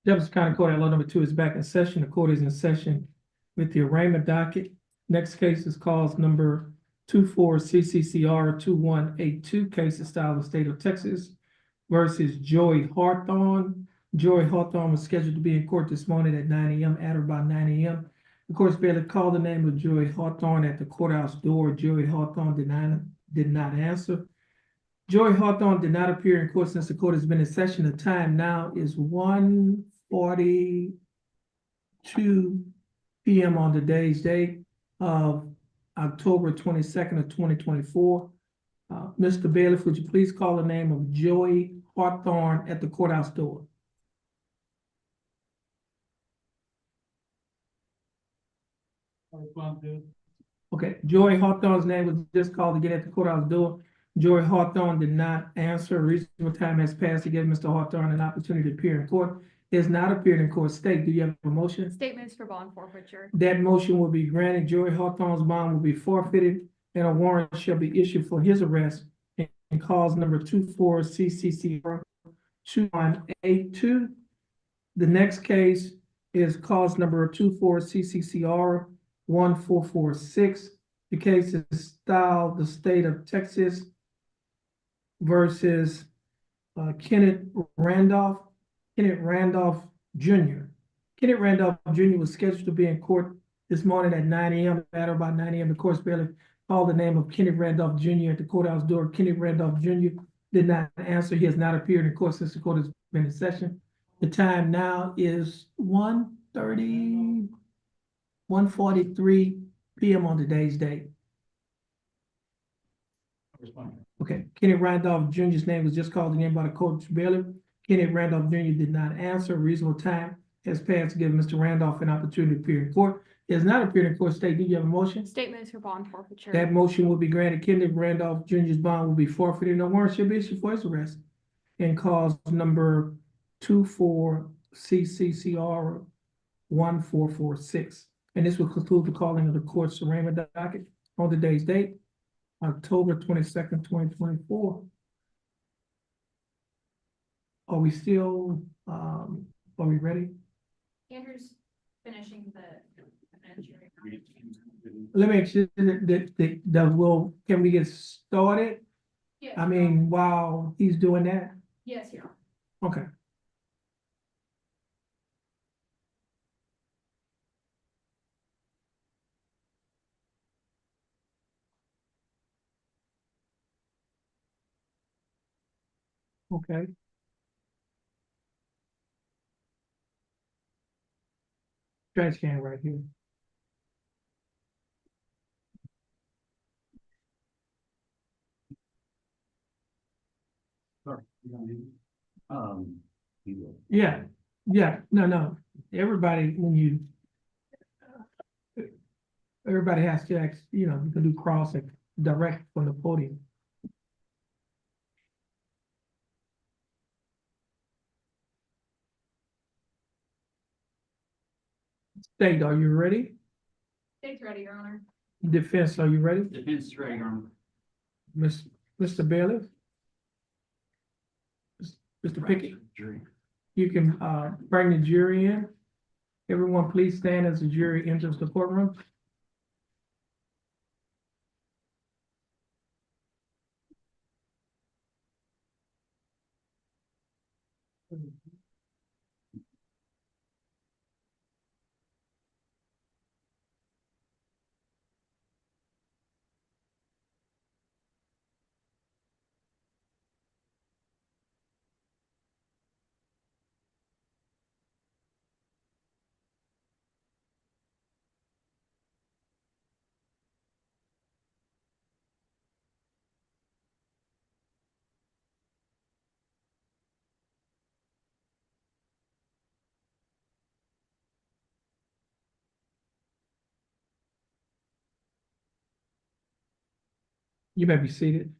Jefferson County Court, Law number 2 is back in session. The court is in session with the arraignment docket. Next case is cause number 24-CCCR 2182, case of style of the state of Texas versus Joey Hawthorne. Joey Hawthorne was scheduled to be in court this morning at 9 a.m. at or about 9 a.m. The court's bailiff called the name of Joey Hawthorne at the courthouse door. Joey Hawthorne did not answer. Joey Hawthorne did not appear in court since the court has been in session. The time now is 1:42 p.m. on today's date of October 22nd of 2024. Mr. Bailiff, would you please call the name of Joey Hawthorne at the courthouse door? Okay, Joey Hawthorne's name was just called again at the courthouse door. Joey Hawthorne did not answer. A reasonable time has passed to give Mr. Hawthorne an opportunity to appear in court. He has not appeared in court. State, do you have a motion? Statements for bond forfeiture. That motion will be granted. Joey Hawthorne's bond will be forfeited and a warrant shall be issued for his arrest in cause number 24-CCCR 2182. The next case is cause number 24-CCCR 1446. The case is styled the state of Texas versus Kenneth Randolph Jr. Kenneth Randolph Jr. was scheduled to be in court this morning at 9 a.m. At about 9 a.m. The court's bailiff called the name of Kenneth Randolph Jr. at the courthouse door. Kenneth Randolph Jr. did not answer. He has not appeared in court since the court has been in session. The time now is 1:43 p.m. on today's date. Okay, Kenneth Randolph Jr.'s name was just called again by the court's bailiff. Kenneth Randolph Jr. did not answer. A reasonable time has passed to give Mr. Randolph an opportunity to appear in court. He has not appeared in court. State, do you have a motion? Statements for bond forfeiture. That motion will be granted. Kenneth Randolph Jr.'s bond will be forfeited and a warrant shall be issued for his arrest in cause number 24-CCCR 1446. And this will conclude the calling of the court's arraignment docket on today's date, October 22nd, 2024. Are we still, are we ready? Andrew's finishing the evidentiary. Let me make sure that can we get started? Yes. I mean, while he's doing that? Yes, Your Honor. Okay. Okay. Trash can right here. Sorry, you don't need it? Yeah, no. Everybody, everybody has to act, you can do cross and direct from the podium. State, are you ready? State's ready, Your Honor. Defense, are you ready? Defense is ready, Your Honor. Mr. Bailiff? Mr. Pickett, Jury. you can bring the jury in. Everyone, please stand as the jury enters the courtroom. You may be seated.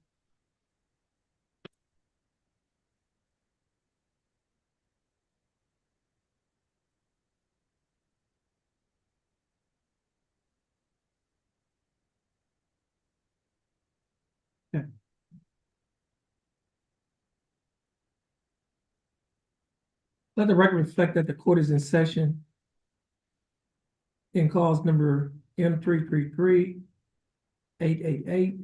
Okay. Let the record reflect that the court is in session in cause number M 333-888.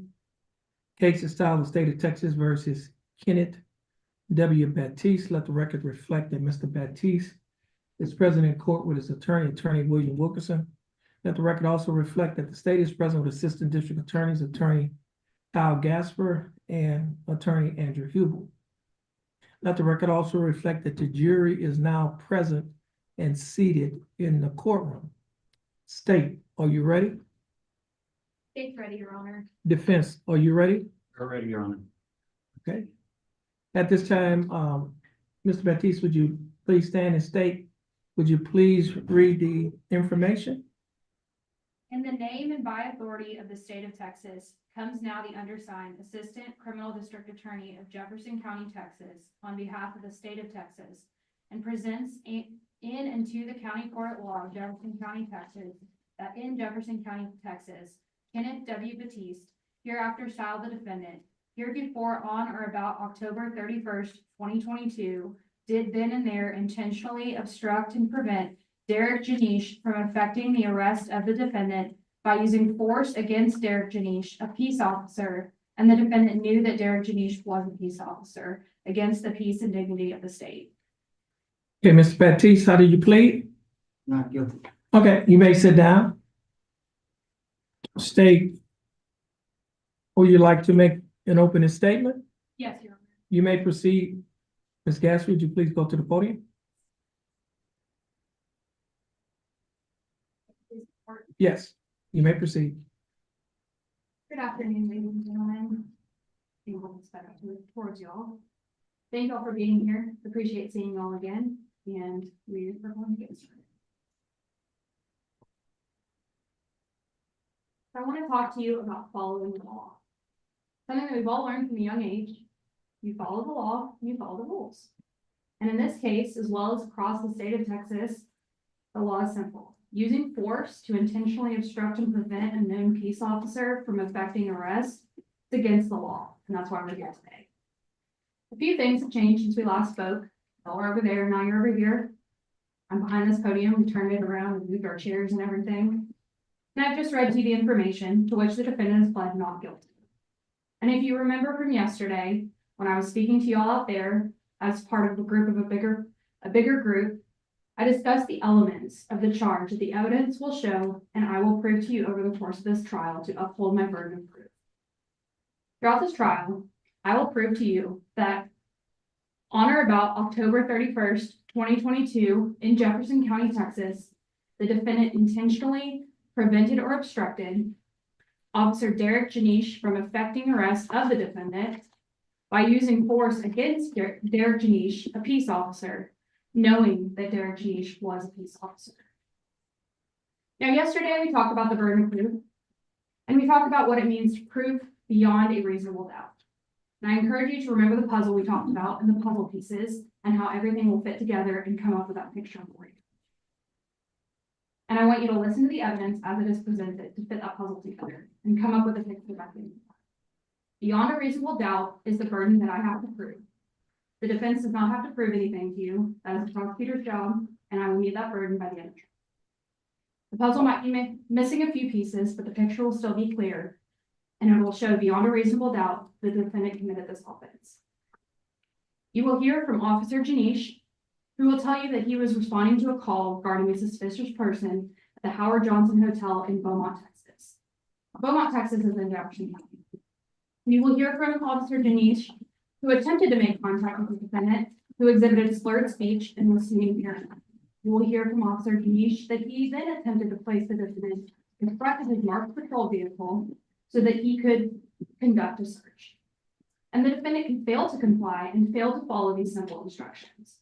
Case is style of state of Texas versus Kenneth W. Baptiste. Let the record reflect that Mr. Baptiste is present in court with his attorney, Attorney William Wilkerson. Let the record also reflect that the state is present with Assistant District Attorneys, Attorney Kyle Gasper and Attorney Andrew Hubel. Let the record also reflect that the jury is now present and seated in the courtroom. State, are you ready? State's ready, Your Honor. Defense, are you ready? We're ready, Your Honor. Okay. At this time, Mr. Baptiste, would you please stand and state, would you please read the information? In the name and by authority of the state of Texas comes now the undersigned Assistant Criminal District Attorney of Jefferson County, Texas, on behalf of the state of Texas, and presents in and to the county court at law of Jefferson County, Texas, that in Jefferson County, Texas, Kenneth W. Baptiste, hereafter styled the defendant, heretofore on or about October 31st, 2022, did then and there intentionally obstruct and prevent Derek Janish from effecting the arrest of the defendant by using force against Derek Janish, a peace officer, and the defendant knew that Derek Janish was a peace officer against the peace and dignity of the state. Okay, Mr. Baptiste, how did you plead? Not guilty. Okay, you may sit down. State, would you like to make an opening statement? Yes, Your Honor. You may proceed. Ms. Gasper, would you please go to the podium? Yes, you may proceed. Good afternoon, ladies and gentlemen. Towards y'all. Thank y'all for being here. Appreciate seeing y'all again, and we're going to get started. I want to talk to you about following the law. Something that we've all learned from a young age. You follow the law, you follow the rules. And in this case, as well as across the state of Texas, the law is simple. Using force to intentionally obstruct and prevent a known peace officer from effecting arrest is against the law, and that's why we're here today. A few things have changed since we last spoke. Y'all are over there, now you're over here. I'm behind this podium, we turned it around and moved our chairs and everything. And I've just read to you the information to which the defendant has pled not guilty. And if you remember from yesterday, when I was speaking to y'all out there as part of a group of a bigger group, I discussed the elements of the charge that the evidence will show, and I will prove to you over the course of this trial to uphold my burden of proof. Throughout this trial, I will prove to you that on or about October 31st, 2022, in Jefferson County, Texas, the defendant intentionally prevented or obstructed Officer Derek Janish from effecting arrest of the defendant by using force against Derek Janish, a peace officer, knowing that Derek Janish was a peace officer. Now, yesterday we talked about the burden of proof, and we talked about what it means to prove beyond a reasonable doubt. And I encourage you to remember the puzzle we talked about and the puzzle pieces and how everything will fit together and come up with that picture for you. And I want you to listen to the evidence as it is presented to fit that puzzle together and come up with a picture that thing. Beyond a reasonable doubt is the burden that I have to prove. The defense does not have to prove anything to you. That is the prosecutor's job, and I will meet that burden by the end of the trial. The puzzle might be missing a few pieces, but the picture will still be clear, and it will show beyond a reasonable doubt the defendant committed this offense. You will hear from Officer Janish, who will tell you that he was responding to a call regarding a suspicious person at the Howard Johnson Hotel in Beaumont, Texas. Beaumont, Texas is in Jefferson County. You will hear from Officer Janish, who attempted to make contact with the defendant, who exhibited slurred speech and was seeming paranoid. You will hear from Officer Janish that he then attempted to place the defendant in front of his marked patrol vehicle so that he could conduct a search. And the defendant can fail to comply and fail to follow these simple instructions.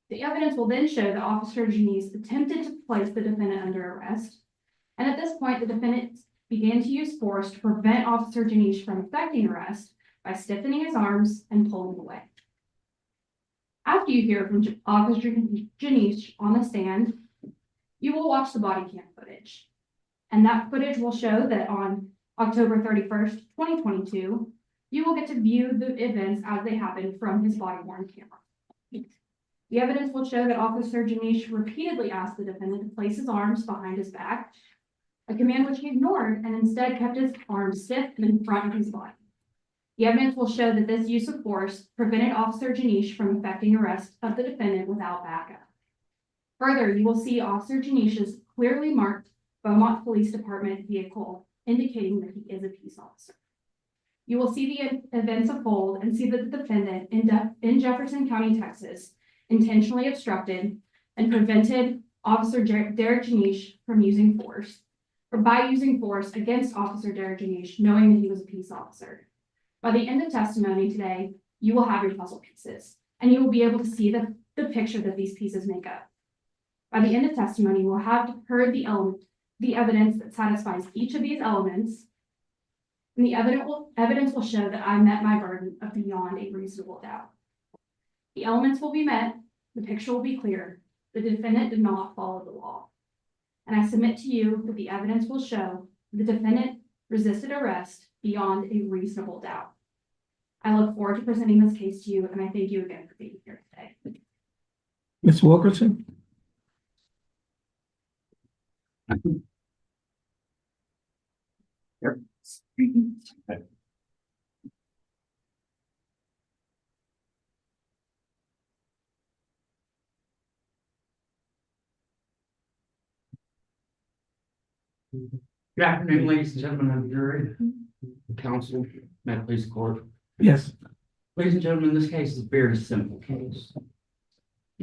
The evidence will then show that Officer Janish attempted to place the defendant under arrest, and at this point, the defendant began to use force to prevent Officer Janish from effecting arrest by stiffening his arms and pulling away. After you hear from Officer Janish on the stand, you will watch the body cam footage. And that footage will show that on October 31st, 2022, you will get to view the events as they happened from his body-worn camera. The evidence will show that Officer Janish repeatedly asked the defendant to place his arms behind his back, a command which he ignored and instead kept his arms stiff and in front of his body. The evidence will show that this use of force prevented Officer Janish from effecting arrest of the defendant without backup. Further, you will see Officer Janish's clearly marked Beaumont Police Department vehicle, indicating that he is a peace officer. You will see the events unfold and see that the defendant in Jefferson County, Texas, intentionally obstructed and prevented Officer Derek Janish from using force, or by using force against Officer Derek Janish, knowing that he was a peace officer. By the end of testimony today, you will have your puzzle pieces, and you will be able to see the picture that these pieces make up. By the end of testimony, you will have heard the evidence that satisfies each of these elements, and the evidence will show that I met my burden of beyond a reasonable doubt. The elements will be met, the picture will be clear, the defendant did not follow the law. And I submit to you that the evidence will show the defendant resisted arrest beyond a reasonable doubt. I look forward to presenting this case to you, and I thank you again for being here today. Ms. Wilkerson? Good afternoon, ladies and gentlemen of the jury, counsel, Met Police Court. Yes. Ladies and gentlemen, this case is a very simple case.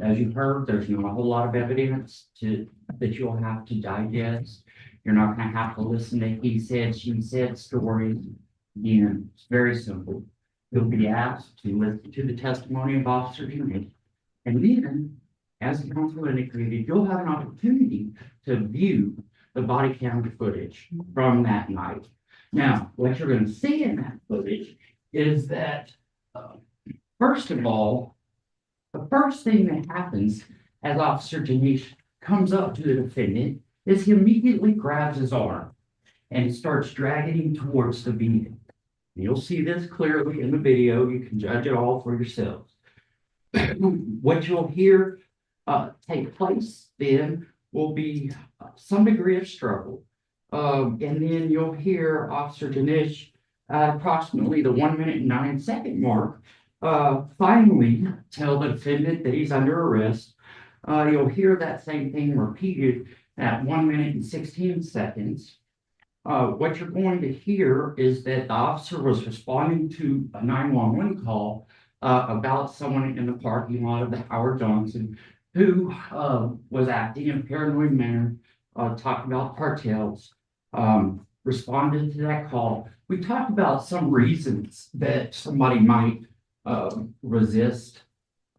As you've heard, there's not a whole lot of evidence that you'll have to digest. You're not going to have to listen to he said, she said stories. Again, it's very simple. You'll be asked to listen to the testimony of Officer Janish. And then, as the counsel indicated, you'll have an opportunity to view the body camera footage from that night. Now, what you're going to see in that footage is that, first of all, the first thing that happens as Officer Janish comes up to the defendant is he immediately grabs his arm and starts dragging him towards the vehicle. You'll see this clearly in the video. You can judge it all for yourselves. What you'll hear take place then will be some degree of struggle. And then you'll hear Officer Janish approximately the 1 minute and 9 second mark finally tell the defendant that he's under arrest. You'll hear that same thing repeated at 1 minute and 16 seconds. What you're going to hear is that the officer was responding to a 911 call about someone in the parking lot of the Howard Johnson who was acting in a paranoid manner, talking about cartels, responded to that call. We talked about some reasons that somebody might resist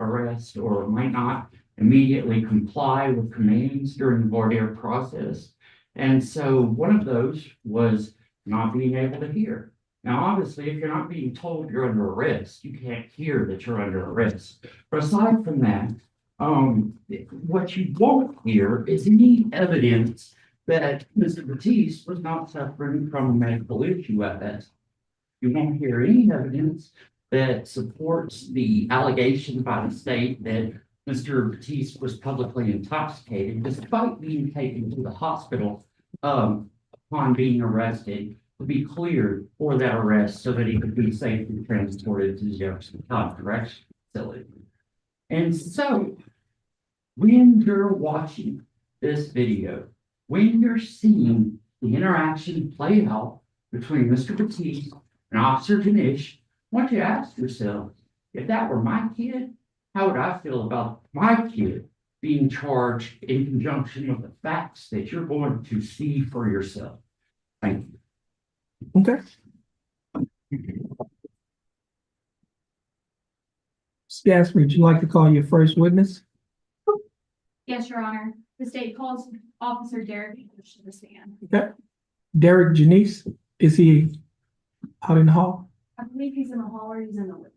arrest or might not immediately comply with commands during the voir dire process. And so one of those was not being able to hear. Now, obviously, if you're not being told you're under arrest, you can't hear that you're under arrest. But aside from that, what you won't hear is any evidence that Mr. Batiste was not suffering from a medical issue at that time. You won't hear any evidence that supports the allegation by the state that Mr. Batiste was publicly intoxicated, despite being taken to the hospital upon being arrested to be cleared for that arrest so that he could be safely transported to the Jefferson County Correctional Facility. And so, when you're watching this video, when you're seeing the interaction play out between Mr. Batiste and Officer Janish, I want you to ask yourself, if that were my kid, how would I feel about my kid being charged in conjunction with the facts that you're going to see for yourself? Thank you. Okay. Ms. Gasper, would you like to call your first witness? Yes, Your Honor. The state calls Officer Derek Janish to the stand. Okay. Derek Janice, is he out in the hall? I believe he's in the hall or he's in the living.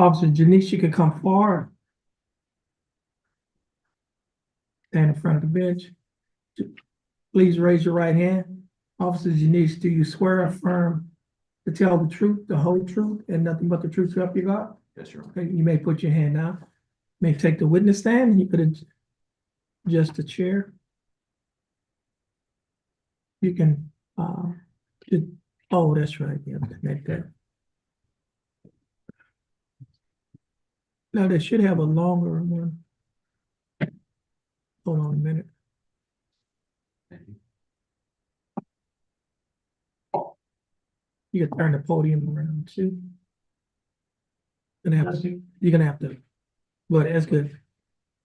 Officer Janice, you can come forward. Stand in front of the bench. Please raise your right hand. Officer Janice, do you swear or affirm to tell the truth, the whole truth, and nothing but the truth to help you God? Yes, sir. Okay, you may put your hand down. May take the witness stand, and you could adjust the chair. You can, oh, that's right, yeah, connect that. Now, they should have a longer one. Hold on a minute. Thank you. You can turn the podium around too. You're gonna have to, but that's good.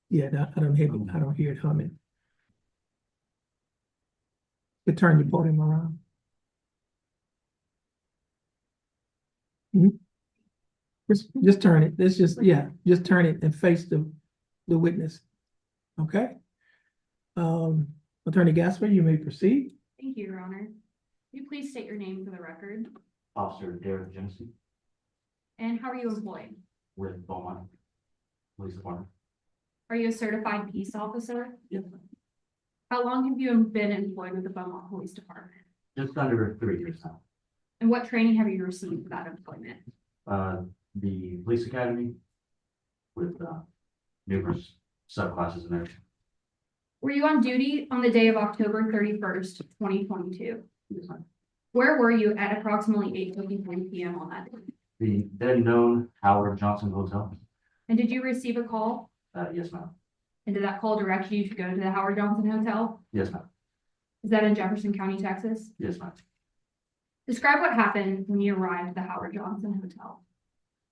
Yeah, I don't hear it humming. You turn your podium around. Just turn it. Just turn it and face the witness. Okay? Attorney Gasper, you may proceed. Thank you, Your Honor. Will you please state your name for the record? Officer Derek Jensen And how are you employed? with Beaumont Police Department. Are you a certified peace officer? Yes. How long have you been employed with the Beaumont Police Department? Just under 3 years now. And what training have you received for that employment? The police academy with numerous subclasses in there. Were you on duty on the day of October 31st, 2022? Yes, ma'am. Where were you at approximately 8:53 p.m. on that day? The then known Howard Johnson Hotel. And did you receive a call? Yes, ma'am. And did that call direct you to go to the Howard Johnson Hotel? Yes, ma'am. Is that in Jefferson County, Texas? Yes, ma'am. Describe what happened when you arrived at the Howard Johnson Hotel.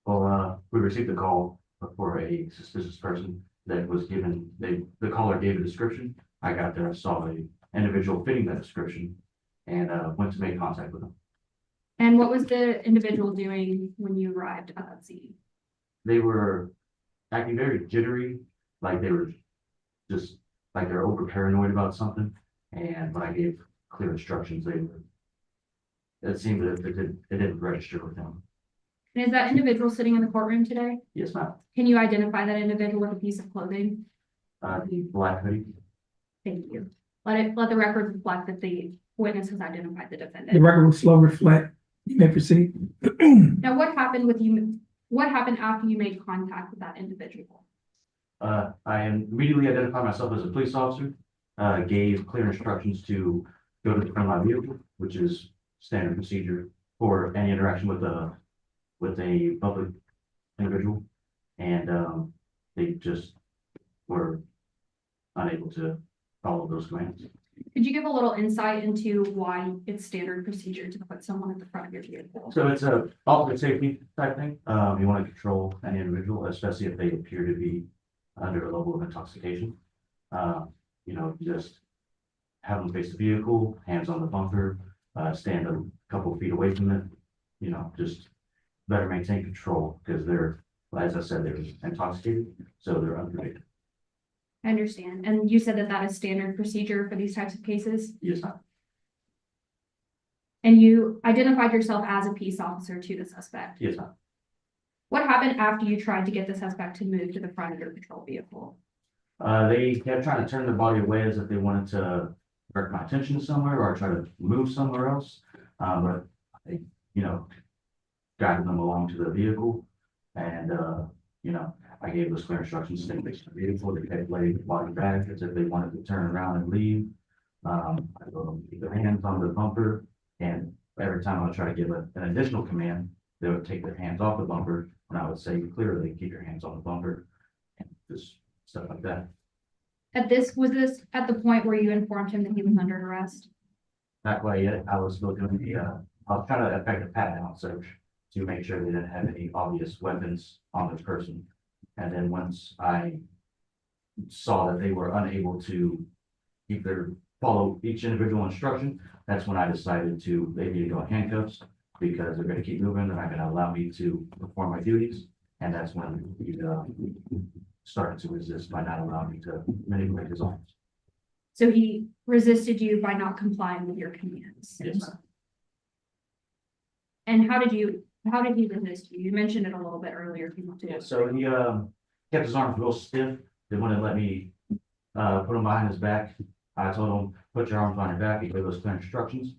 Well, we received a call for a suspicious person that was given, the caller gave a description. I got there, I saw a individual fitting that description and went to make contact with them. And what was the individual doing when you arrived at that scene? They were acting very jittery, like they were just, like they're over paranoid about something. And when I gave clear instructions, it seemed that it didn't register with them. And is that individual sitting in the courtroom today? Yes, ma'am. Can you identify that individual with a piece of clothing? The black hoodie. Thank you. Let the record reflect that the witness has identified the The defendant. record will slow reflect. You may proceed. Now, what happened with you? What happened after you made contact with that individual? I immediately identified myself as a police officer, gave clear instructions to go to the front of my vehicle, which is standard procedure for any interaction with a public individual. And they just were unable to follow those commands. Could you give a little insight into why it's standard procedure to put someone at the front of your vehicle? So it's a ultimate safety type thing. You want to control an individual, especially if they appear to be under a level of intoxication. Just have them face the vehicle, hands on the bumper, stand a couple of feet away from it. Just better maintain control because they're, as I said, they're intoxicated, so they're unpredictable. I understand. And you said that that is standard procedure for these types of cases? Yes, ma'am. And you identified yourself as a peace officer to the suspect. Yes, ma'am. What happened after you tried to get the suspect to move to the front of your patrol vehicle? They kept trying to turn their body away as if they wanted to divert my attention somewhere or try to move somewhere else. But I, guided them along to the vehicle and, I gave those clear instructions to stay next to the vehicle. They kept laying the body back as if they wanted to turn around and leave. I told them to keep their hands on the bumper, and every time I would try to give an additional command, they would take their hands off the bumper, and I would say clearly, keep your hands on the bumper, and just stuff like that. Was this at the point where you informed him that he was under arrest? Not quite yet. I was still doing I was trying to effect a pat-down search to make sure they didn't have any obvious weapons on this person. And then once I saw that they were unable to follow each individual instruction, that's when I decided they need to go in handcuffs because they're going to keep moving. They're not going to allow me to perform my duties. And that's when he started to resist by not allowing me to manipulate his arms. So he resisted you by not complying with your commands? Yes, ma'am. And how did you How did he resist you? You mentioned it a little bit earlier. If you want to. Yeah, so he, kept his arms real stiff. They wouldn't let me, put him behind his back. I told him, put your arms behind your back. He gave us clear instructions.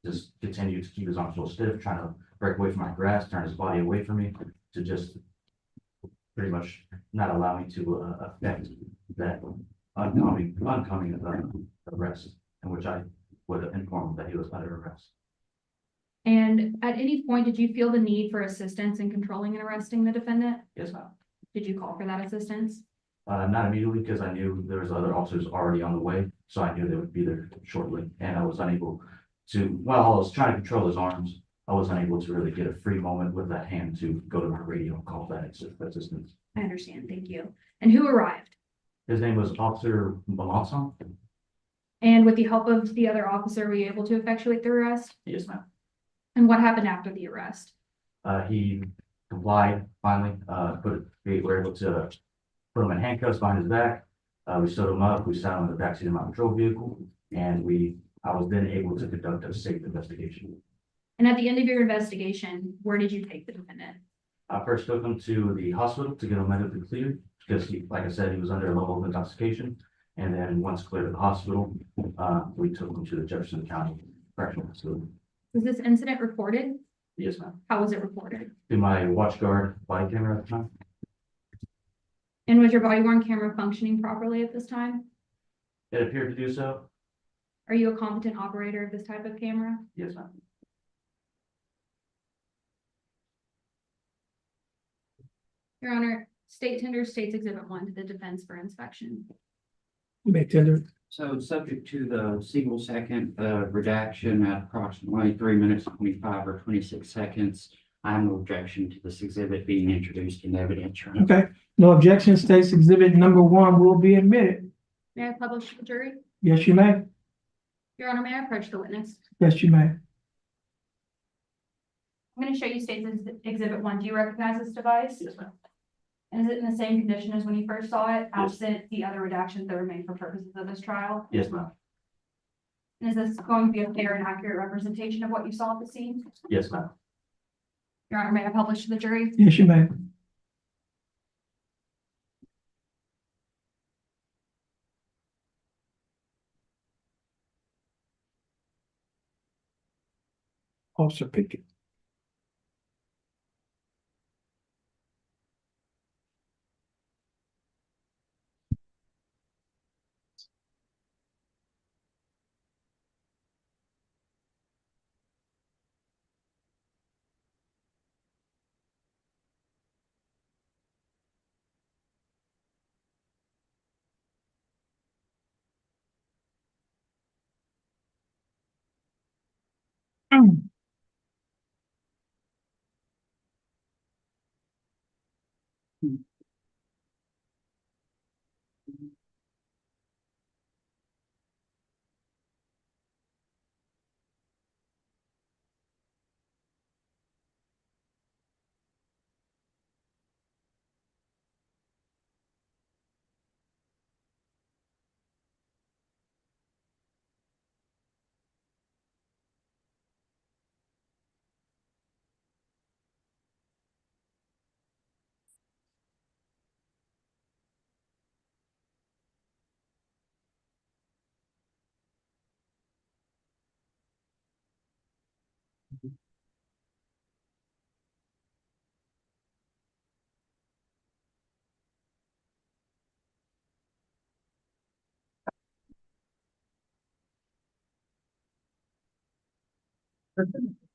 Just continued to keep his arms real stiff, trying to break away from my grasp, turn his body away from me to just pretty much not allow me to, affect that oncoming arrest, in which I would inform him that he was under arrest. And at any point, did you feel the need for assistance in controlling and arresting the defendant? Yes, ma'am. Did you call for that assistance? Not immediately, because I knew there was other officers already on the way, so I knew they would be there shortly, and I was unable to, while I was trying to control his arms, I was unable to really get a free moment with that hand to go to my radio and call that assistance. I understand. Thank you. And who arrived? His name was Officer Melanson. And with the help of the other officer, were you able to effectuate the arrest? Yes, ma'am. And what happened after the arrest? He complied finally, we were able to put him in handcuffs behind his back. We stood him up, we sat him in the backseat of my patrol vehicle, and I was then able to conduct a safe investigation. And at the end of your investigation, where did you take the defendant? I first took him to the hospital to get him medically cleared, because he, like I said, he was under a level of intoxication. And then once cleared at the hospital, we took him to the Jefferson County Correctional Facility. Was this incident reported? Yes, ma'am. How was it reported? Through my watch guard body camera at the time. And was your body worn camera functioning properly at this time? It appeared to do so. Are you a competent operator of this type of camera? Yes, ma'am. Your Honor, state tender states exhibit 1 to the defense for inspection. You may tender. So subject to the single second redaction at approximately 3 minutes, 25 or 26 seconds, I have no objection to this exhibit being introduced in evidence. Your Honor. Okay, no objection. States exhibit number 1 will be admitted. May I publish to the jury? Yes, you may. Your Honor, may I approach the witness? Yes, you may. I'm going to show you states exhibit 1. Do you recognize this device? Yes, ma'am. And is it in the same condition as when you first saw it, Yes. absent the other redactions that were made for purposes of this trial? Yes, ma'am. And is this going to be a fair and accurate representation of what you saw at the scene? Yes, ma'am. Your Honor, may I publish to the jury? Yes, you may. Officer Pickett.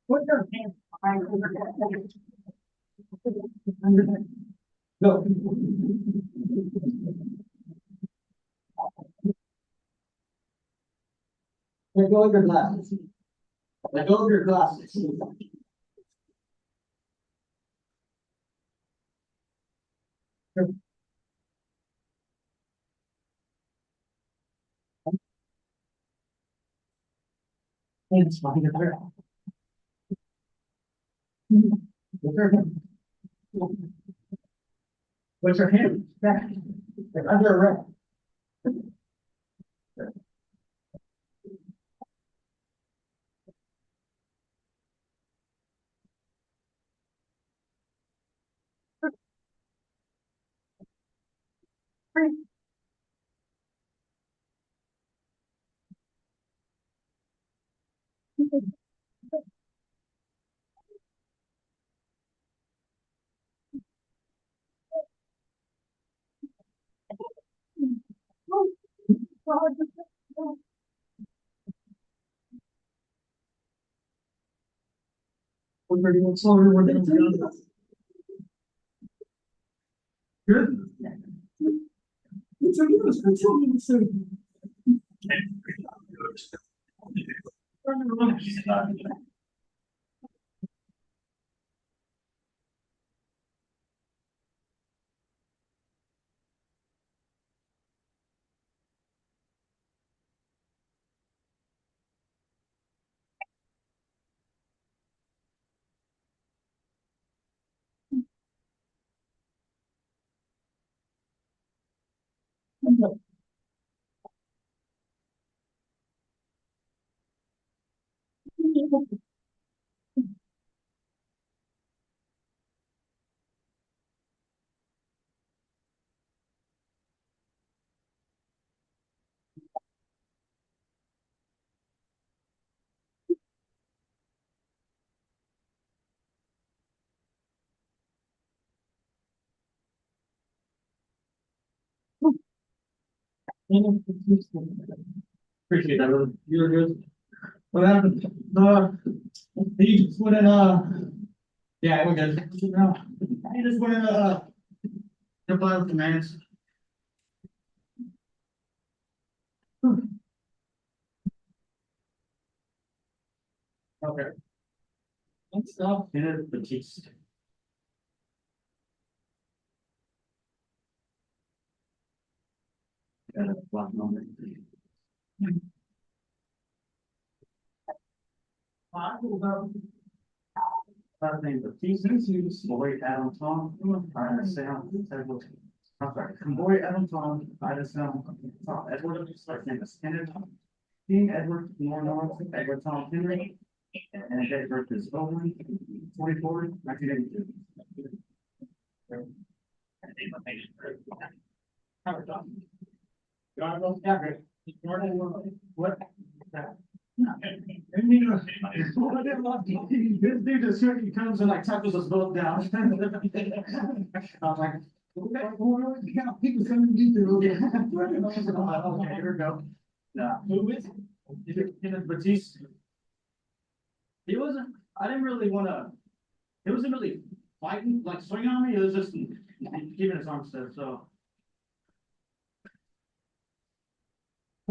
Put your hands behind your head. Go. Let go of your glasses. Let go of your glasses. Hands behind your back. Put your hands back. They're under arrest. Appreciate that, brother. You're good. What happened? He just went in, yeah, we're good. No, he just went in, comply with commands. Okay. Let's stop. Batiste. Got a block number. Last name Batiste, Boy Adam Tom, I sound, I'm sorry, Boy Adam Tom, I sound, Edward, first name is Kenneth. King Edward, North, Edward Tom Henry, and date of birth is 44, 1982. Howard Tom. Yeah, great. What? This dude just he comes and like tackles us both down. I was like, okay, people coming to do. Okay, here we go. Who is it? Kenneth Batiste. He wasn't, I didn't really wanna, it wasn't really fighting, like swinging on me, it was just keeping his arm stiff, so.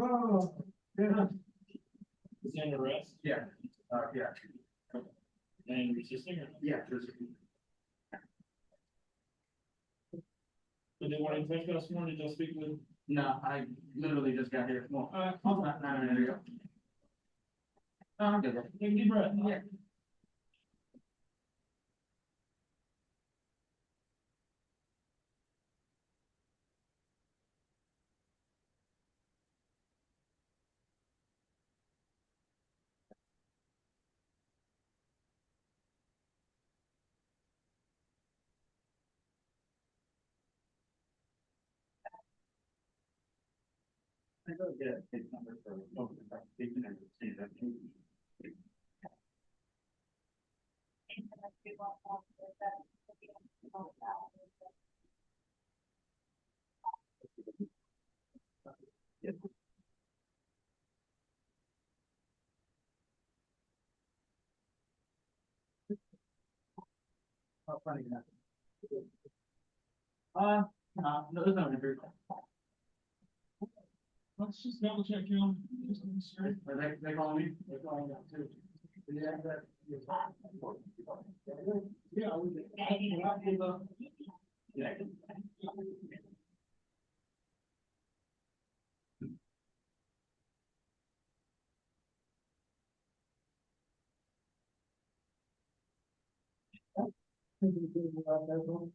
Oh, yeah. Is he under arrest Yeah, yeah, and resisting or? yeah, just. Did they want to take us more? Did y'all speak with? No, I literally just got here. Well, hold on, 9 minutes ago. I'm good. Take a deep breath. Yeah. I go get a big number for. Oh, funny enough. No, there's no interview. Let's just double check him. Just to be sure. Are they calling me? They're calling me too. Yeah, that. Yeah, we did. Yeah.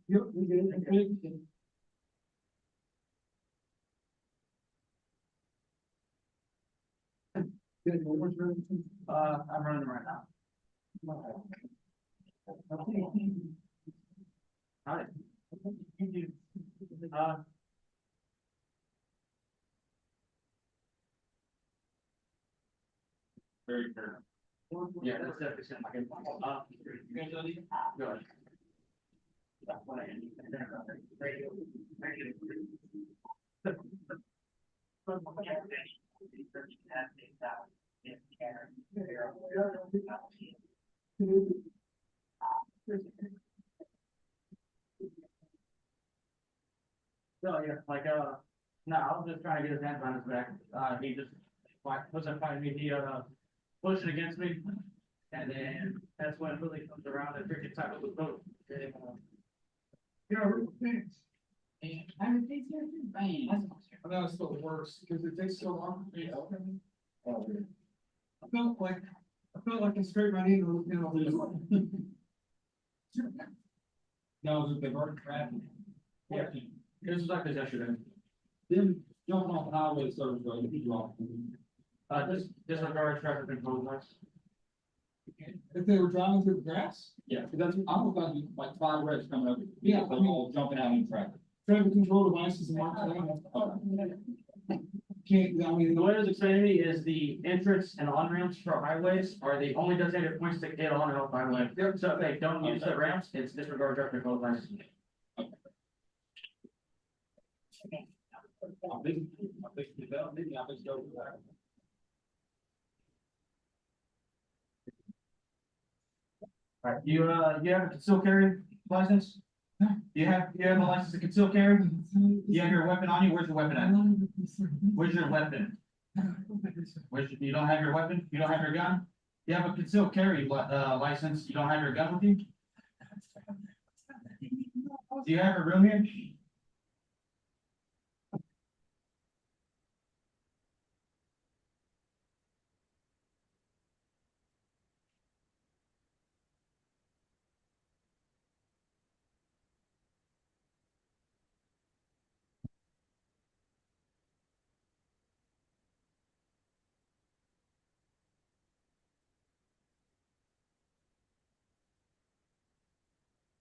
Yep, we did. I'm running right now. Hi. Very fair. Yeah, that's definitely something I can follow up. You guys ready? Go ahead. That's what I need. Radio. So, yeah, like, no, I was just trying to get his hands on his back, he just, like, wasn't finding me, pushing against me. And then that's when Willie comes around and freaking tackled the boat. And, thanks. And I mean, these are bang. I know it's the worst, because it takes so long for me to open. I felt like I scraped my knee, you know. No, the bird trap. Yeah. This was like this yesterday. Then jumping off the highway service road, you drop. Disregard traffic control lights. If they were driving through the grass? Yeah. Cause that's, I was about to be like 5 reds coming up. Yeah, They're all jumping out in traffic. Traffic control devices and marks. Can't, I mean, the way it's explaining to me is the entrance and on ramps for highways are the only designated points to get on and off highway. So if they don't use the ramps, it's disregard traffic control lights. I think maybe I'll just go with that. Alright, you have a concealed carry license? You have a license to conceal carry? You have your weapon on you? Where's your weapon at? Where's your weapon? You don't have your weapon? You don't have your gun? You have a concealed carry, license, you don't have your gun with you? Do you have a room here?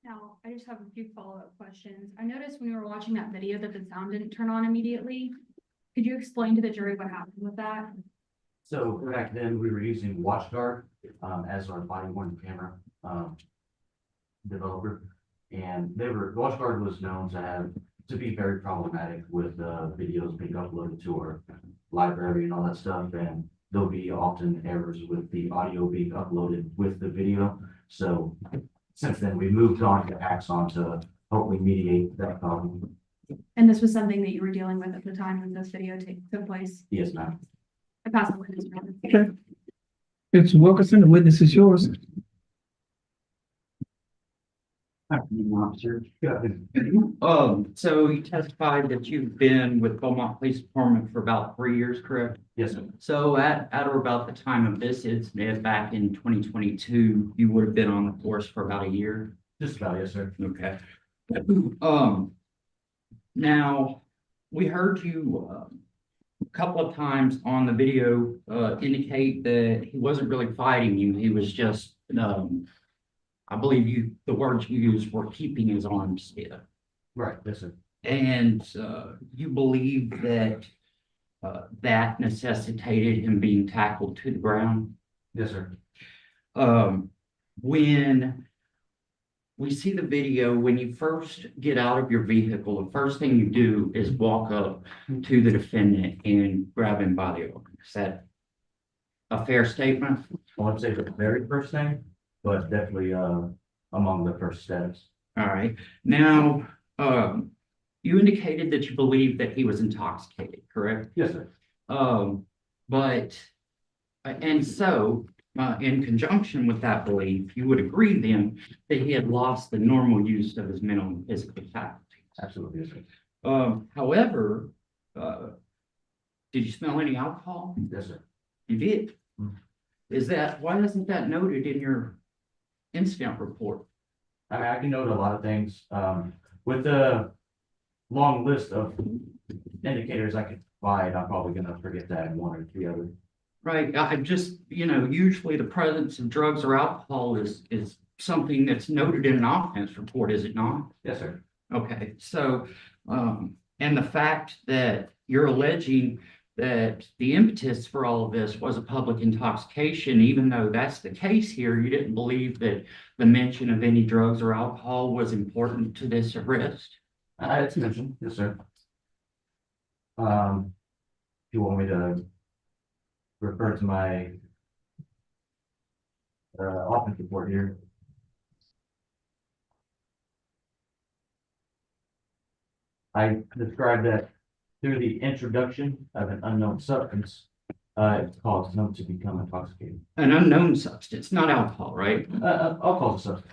Now, I just have a few follow-up questions. I noticed when we were watching that video that the sound didn't turn on immediately. Could you explain to the jury what happened with that? So back then, we were using WatchGuard, as our body worn camera, developer. And WatchGuard was known to be very problematic with, videos being uploaded to our library and all that stuff. And there'll be often errors with the audio being uploaded with the video. So since then, we moved on to Axon to hopefully mediate that problem. And this was something that you were dealing with at the time when this video took place? Yes, ma'am. I passed the witness. round. Okay. Mr. Wilkerson, the witness is yours. Officer. So you testified that you've been with Beaumont Police Department for about 3 years, correct? Yes, sir. So at or about the time of this incident back in 2022, you would have been on the force for about a year? Just about, yes, sir. Okay. Now, we heard you a couple of times on the video indicate that he wasn't really fighting you. He was just, I believe the words you used were keeping his arms stiff. Right, yes, sir. And you believe that that necessitated him being tackled to the ground? Yes, sir. When we see the video, when you first get out of your vehicle, the first thing you do is walk up to the defendant and grab him by the arm. Is that a fair statement? I wouldn't say the very first thing, but definitely, among the first steps. All right. Now, you indicated that you believe that he was intoxicated, correct? Yes, sir. In conjunction with that belief, you would agree then that he had lost the normal use of his mental and physical faculties. Absolutely, yes, sir. However, did you smell any alcohol? Yes, sir. You did? Mhm. Why isn't that noted in your incident report? I mean, I can note a lot of things, with the long list of indicators I could provide, I'm probably gonna forget that in one or three other. Right, I just, usually the presence of drugs or alcohol is something that's noted in an offense report, is it not? Yes, sir. Okay, so, and the fact that you're alleging that the impetus for all of this was a public intoxication. Even though that's the case here, you didn't believe that the mention of any drugs or alcohol was important to this arrest? It's mentioned, yes, sir. If you want me to refer to my office report here. I described that through the introduction of an unknown substance, it caused him to become intoxicated. An unknown substance, not alcohol, right? Alcohol is a substance.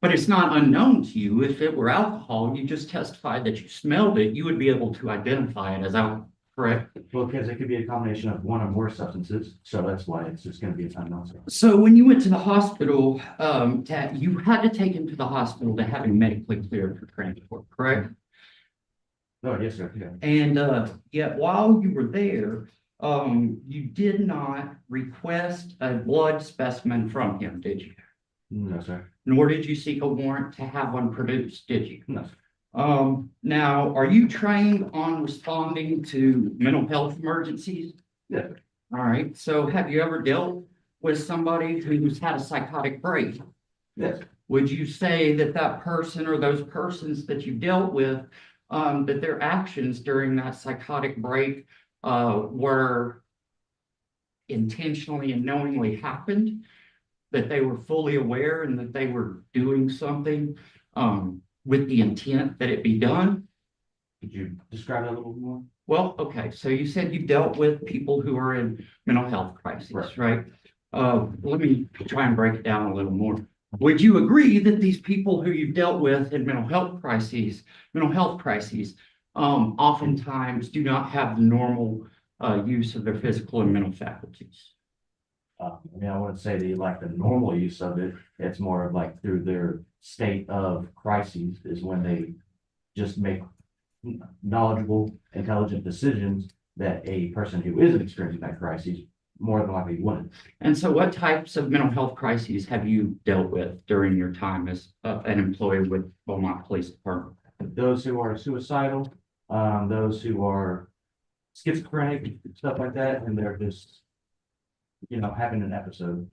But it's not unknown to you. If it were alcohol, you just testified that you smelled it, you would be able to identify it as alcohol, correct? Well, because it could be a combination of one or more substances, so that's why it's just gonna be an unknown substance. So when you went to the hospital, you had to take him to the hospital to have him medically cleared for transport, correct? Oh, yes, sir, yeah. And yet while you were there, you did not request a blood specimen from him, did you? No, sir. Nor did you seek a warrant to have one produced, did you? No, sir. Now, are you trained on responding to mental health emergencies? Yes, sir. All right, so have you ever dealt with somebody who's had a psychotic break? Yes. Would you say that that person or those persons that you dealt with, that their actions during that psychotic break, were intentionally and knowingly happened? That they were fully aware and that they were doing something, with the intent that it be done? Could you describe that a little more? Well, okay, so you said you dealt with people who are in mental health crises, right? Let me try and break it down a little more. Would you agree that these people who you've dealt with in mental health crises, oftentimes do not have the normal use of their physical and mental faculties? I mean, I wouldn't say the normal use of it. It's more of like through their state of crises is when they just make knowledgeable, intelligent decisions that a person who isn't experiencing that crisis more than likely wouldn't. And so what types of mental health crises have you dealt with during your time as an employee with Beaumont Police Department? Those who are suicidal, those who are schizophrenic, stuff like that, and they're just, having an episode.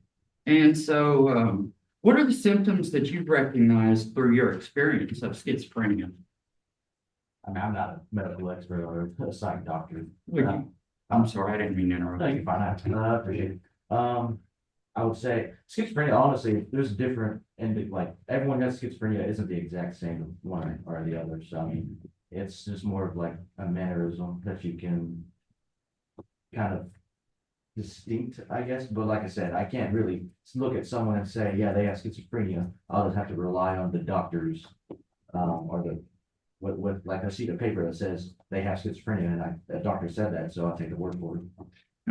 And so, what are the symptoms that you've recognized through your experience of schizophrenia? I mean, I'm not a medical expert or a psych doctor. Would you- I'm sorry, I didn't mean to interrupt. No, you're fine. I appreciate it. I would say schizophrenia, honestly, there's different, and like everyone has schizophrenia isn't the exact same one or the other. So I mean, it's just more of like a mannerism that you can kind of distinct, I guess. But like I said, I can't really look at someone and say, yeah, they have schizophrenia. I'll just have to rely on the doctors, or the with like a sheet of paper that says they have schizophrenia, and the doctor said that, so I'll take the word for it.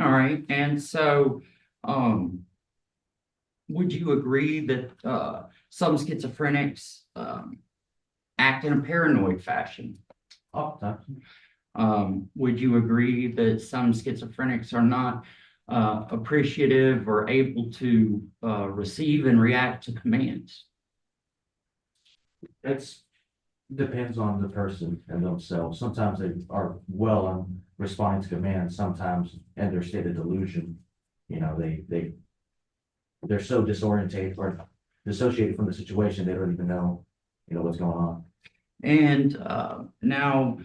All right, and so, would you agree that, some schizophrenics, act in a paranoid fashion? Oftentimes, Would you agree that some schizophrenics are not, appreciative or able to, receive and react to commands? it's depends on the person and themselves. Sometimes they are well on responding to commands, sometimes in their state of delusion, they're so disorientated or dissociated from the situation, they don't even know, what's going on. And now,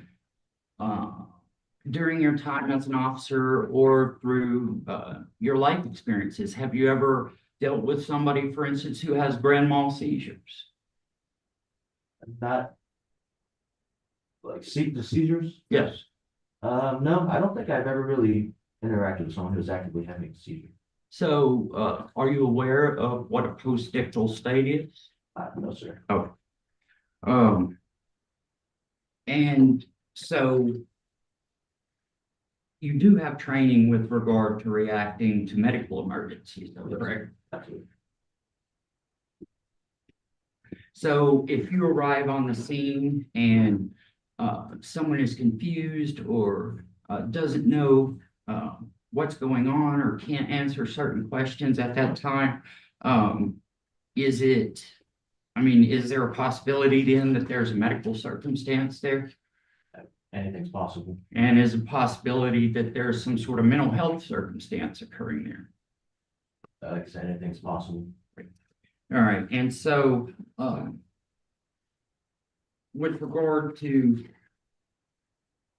during your time as an officer or through your life experiences, have you ever dealt with somebody, for instance, who has grand mal seizures? Not like the seizures. Yes. No, I don't think I've ever really interacted with someone who's actively having a seizure. So, are you aware of what a postictal state is? No, sir. And so you do have training with regard to reacting to medical emergencies, though, correct? Absolutely. So if you arrive on the scene and someone is confused or doesn't know what's going on or can't answer certain questions at that time, is there a possibility then that there's a medical circumstance there? Anything's possible. And is a possibility that there's some sort of mental health circumstance occurring there. Like I said, anything's possible. All right, and so, with regard to,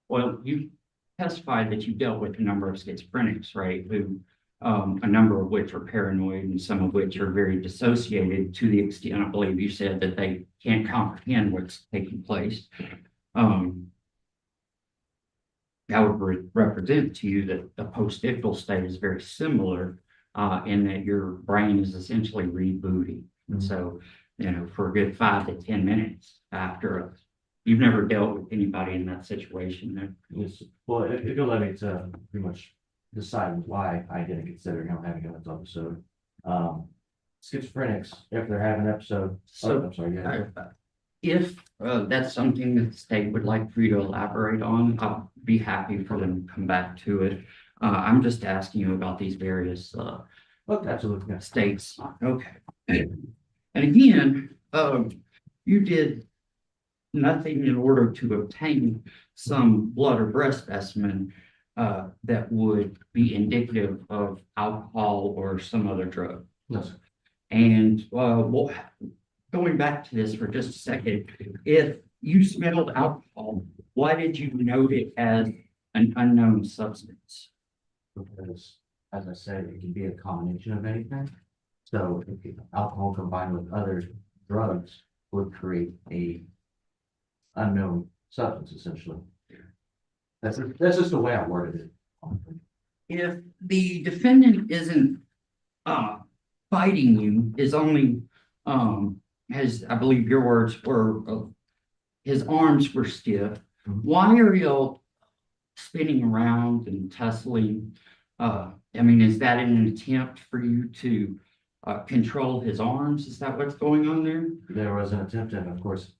well, you testified that you dealt with a number of schizophrenics, right? Who, a number of which are paranoid and some of which are very dissociated to the extent, I believe you said, that they can't comprehend what's taking place. That would represent to you that the post-ictal state is very similar, in that your brain is essentially rebooting. And so, you know, for a good 5 to 10 minutes after, you've never dealt with anybody in that situation, then? Yes, well, if you'll let me to pretty much decide why I didn't consider, having an episode. Schizophrenics, if they're having an episode, So, I'm sorry, yeah. If that's something that the state would like for you to elaborate on, I'll be happy for them to come back to it. I'm just asking you about these various Absolutely, yes. states. Okay. And again, you did nothing in order to obtain some blood or breast specimen that would be indicative of alcohol or some other drug. No, sir. And well, going back to this for just a second, if you smelled alcohol, why did you note it as an unknown substance? Because, as I said, it can be a combination of anything. So if alcohol combined with other drugs would create a unknown substance, essentially. That's just the way I worded it. If the defendant isn't fighting you, is only as I believe your words were, his arms were stiff. Why are you spinning around and tussling? I mean, is that in an attempt for you to control his arms? Is that what's going on there? There was an attempt, and of course,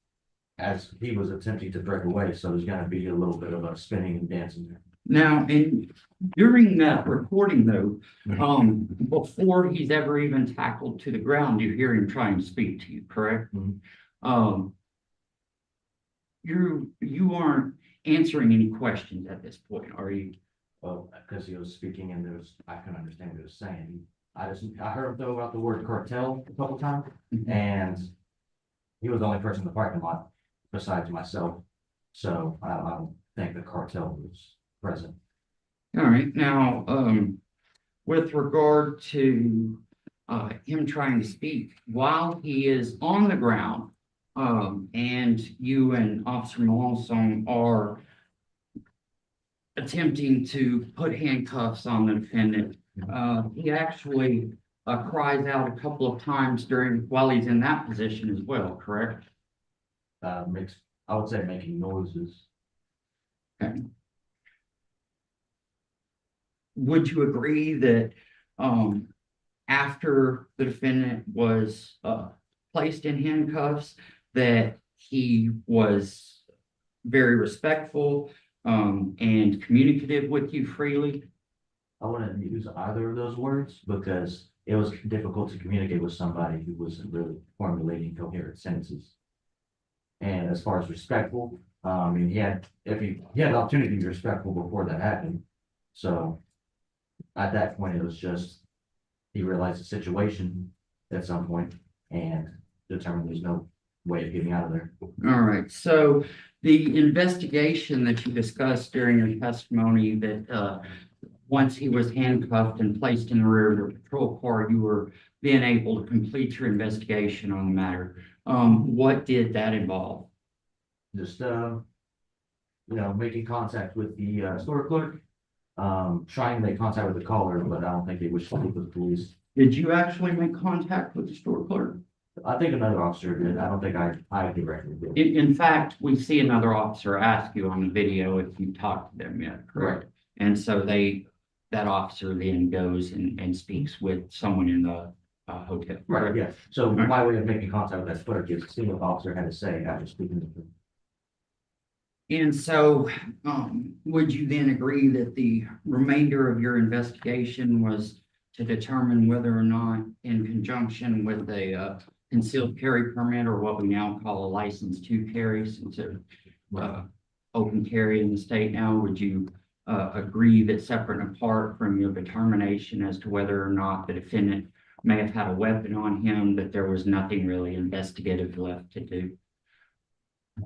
as he was attempting to break away, so there's gonna be a little bit of a spinning and dancing there. Now, and during that recording though, before he's ever even tackled to the ground, you hear him trying to speak to you, correct? You aren't answering any questions at this point, are you? Well, because he was speaking and I couldn't understand what he was saying. I heard him throw out the word cartel a couple times, and he was the only person in the parking lot besides myself. So I don't think the cartel was present. All right, now, with regard to him trying to speak, while he is on the ground, and you and Officer Melanson are attempting to put handcuffs on the defendant, he actually cries out a couple of times while he's in that position as well, correct? I would say making noises. Okay. Would you agree that after the defendant was placed in handcuffs, that he was very respectful and communicative with you freely? I wouldn't use either of those words because it was difficult to communicate with somebody who wasn't really formulating coherent sentences. And as far as respectful, I mean, he had the opportunity to be respectful before that happened. So at that point, it was just, he realized the situation at some point and determined there's no way of getting out of there. All right, so the investigation that you discussed during your testimony that once he was handcuffed and placed in the rear of the patrol car, you were then able to complete your investigation on the matter. What did that involve? Just, making contact with the store clerk, trying to make contact with the caller, but I don't think they would speak with the police. Did you actually make contact with the store clerk? I think another officer did. I don't think I directly did. In fact, we see another officer ask you on the video if you talked to them yet, correct? And so that officer then goes and speaks with someone in the hotel. Right, yeah. So my way of making contact with that clerk is seeing what the officer had to say after speaking with him. And so, would you then agree that the remainder of your investigation was to determine whether or not, in conjunction with a concealed carry permit, or what we now call a license to carry, since it open carry in the state now, would you agree that separate and apart from your determination as to whether or not the defendant may have had a weapon on him, that there was nothing really investigative left to do?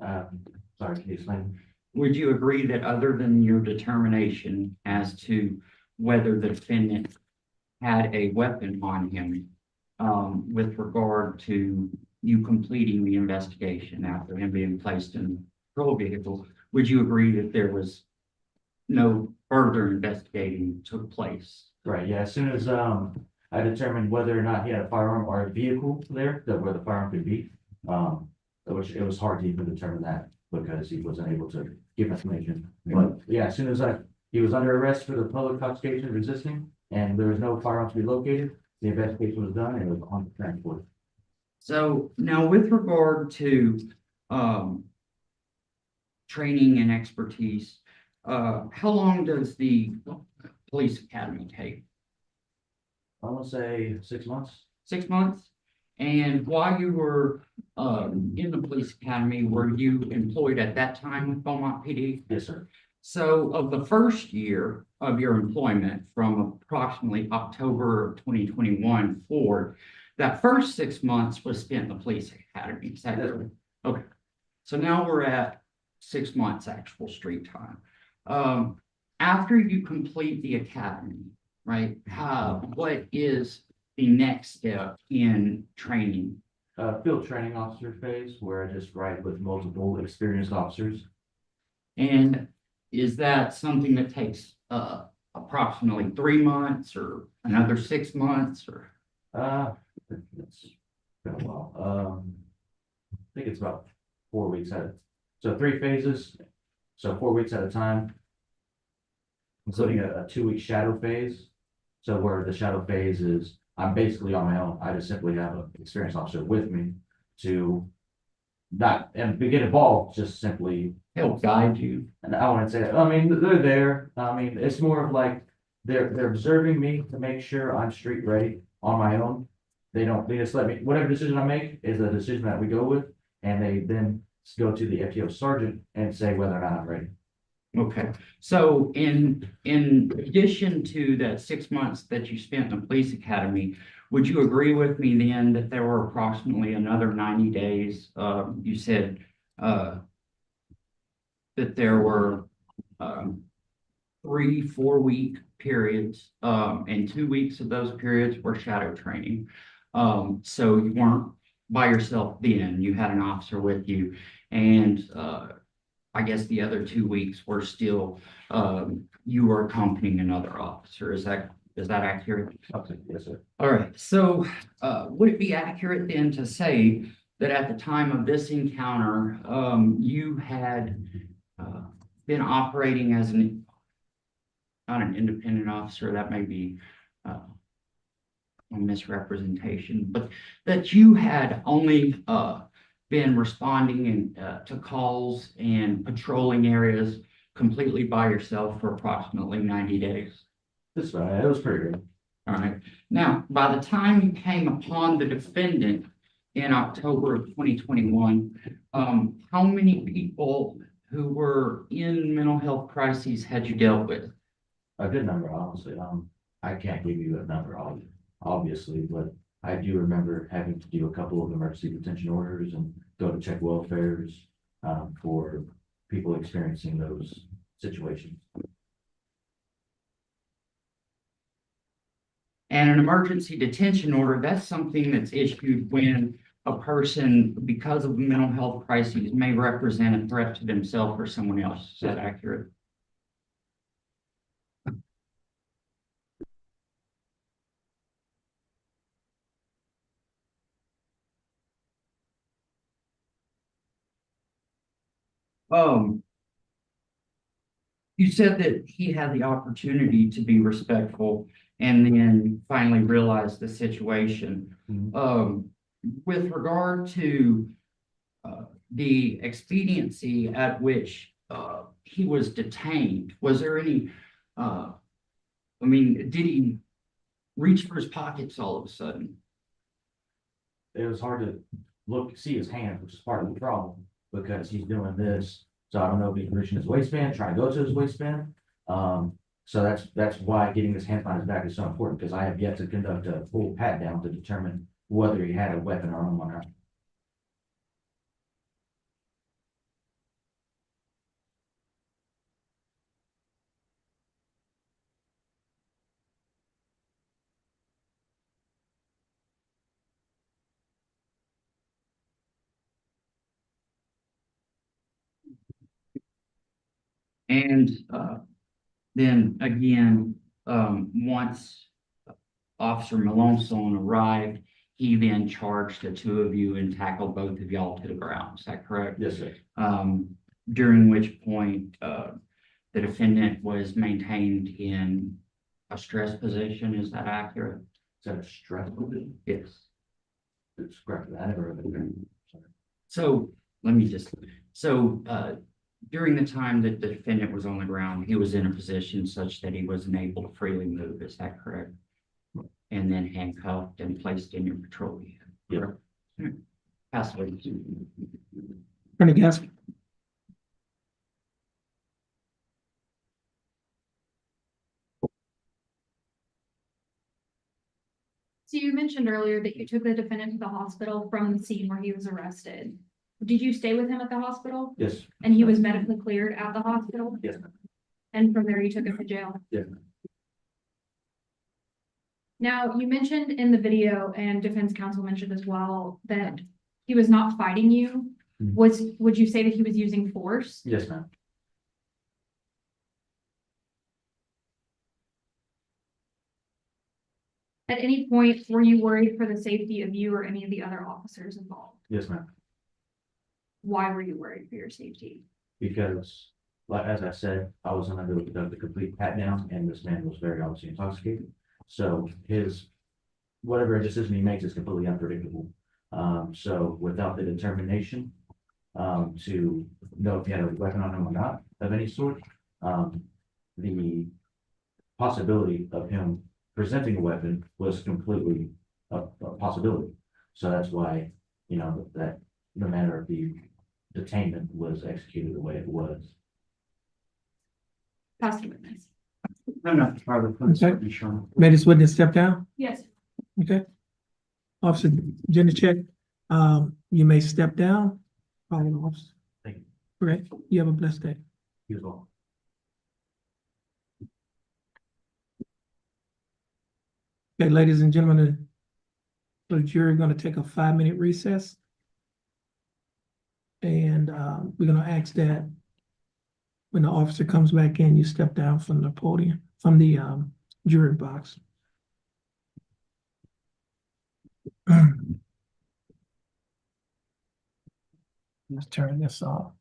Sorry, can you explain? Would you agree that other than your determination as to whether the defendant had a weapon on him, with regard to you completing the investigation after him being placed in the patrol vehicle, would you agree that there was no further investigating took place? Right, yeah, as soon as, I determined whether or not he had a firearm or a vehicle there, that where the firearm could be, which it was hard to even determine that because he wasn't able to give information. But yeah, as soon as he was under arrest for the public intoxication and resisting, and there was no firearm to be located, the investigation was done and it was on transport. So now with regard to, training and expertise, how long does the police academy take? I want to say 6 months. 6 months? And while you were in the police academy, were you employed at that time with Beaumont PD? Yes, sir. So of the first year of your employment from approximately October of 2021 forward, that first 6 months was spent in the police academy. Is that correct? Okay. So now we're at 6 months actual street time. After you complete the academy, right? What is the next step in training? Field training officer phase where I just ride with multiple experienced officers. And is that something that takes approximately 3 months or another 6 months or? It's been a while. I think it's about 4 weeks so 3 phases, so 4 weeks at a time. Including a 2-week shadow phase. So where the shadow phase is, I'm basically on my own. I just simply have an experienced officer with me to not and get involved, just simply Help guide you. And I wouldn't say that. I mean, they're there. I mean, it's more of like they're observing me to make sure I'm street ready on my own. They just let me, whatever decision I make is a decision that we go with, and they then go to the FTO sergeant and say whether or not I'm ready. Okay, so in addition to that 6 months that you spent in the police academy, would you agree with me then that there were approximately another 90 days? You said that there were 3 4-week periods, and 2 weeks of those periods were shadow training. So you weren't by yourself then, you had an officer with you, and I guess the other 2 weeks were still you were accompanying another officer. Is that accurate? Okay, yes, sir. All right, so would it be accurate then to say that at the time of this encounter, you had been operating as not an independent officer, that may be a misrepresentation, but that you had only been responding to calls and patrolling areas completely by yourself for approximately 90 days? That's right. It was pretty good. All right. Now, by the time you came upon the defendant in October of 2021, how many people who were in mental health crises had you dealt with? A good number, honestly. I can't give you a number, obviously, but I do remember having to do a couple of emergency detention orders and go to check welfares for people experiencing those situations. And an emergency detention order, that's something that's issued when a person, because of a mental health crisis, may represent a threat to themselves or someone else. Is that accurate? You said that he had the opportunity to be respectful and then finally realized the situation. With regard to the expediency at which he was detained, was there any, I mean, did he reach for his pockets all of a sudden? It was hard to see his hand, which is part of the problem, because he's doing this So I don't know if he's reaching his waistband, trying to go to his waistband. So that's why getting his hands on his back is so important, because I have yet to conduct a full pat down to determine whether he had a weapon or not. And, then again, once Officer Malonson arrived, he then charged the two of you and tackled both of y'all to the ground. Is that correct? Yes, sir. During which point, the defendant was maintained in a stress position. Is that accurate? Is that a stress? Yes. It's correct. I never heard of it. Sorry. So let me just, so, during the time that the defendant was on the ground, he was in a position such that he wasn't able to freely move. Is that correct? And then handcuffed and placed in your patrol vehicle. Yeah. Correct? Pass away. Attorney Gaspar. So you mentioned earlier that you took the defendant to the hospital from the scene where he was arrested. Did you stay with him at the hospital? Yes. And he was medically cleared at the hospital? Yes, ma'am. And from there you took him to jail? Yes. Now, you mentioned in the video, and defense counsel mentioned as well, that he was not fighting you. Mhm. Would you say that he was using force? Yes, ma'am. At any point, were you worried for the safety of you or any of the other officers involved? Yes, ma'am. Why were you worried for your safety? Because, like, as I said, I was unable to conduct the complete pat down, and this man was very obviously intoxicated. So whatever decision he makes is completely unpredictable. So without the determination, to know if he had a weapon on him or not of any sort, the possibility of him presenting a weapon was completely a possibility. So that's why, that the manner of the detainment was executed the way it was. Pass the witness. I'm not part of the Okay. sure. May this witness step down? Yes. Okay. Officer Jennicek, you may step down. Follow the officer. Thank you. Correct. You have a blessed day. He was all. Okay, ladies and gentlemen, the jury going to take a 5-minute recess. And we're going to ask that when the officer comes back in, you step down from the podium, from the jury box. Let's turn this off.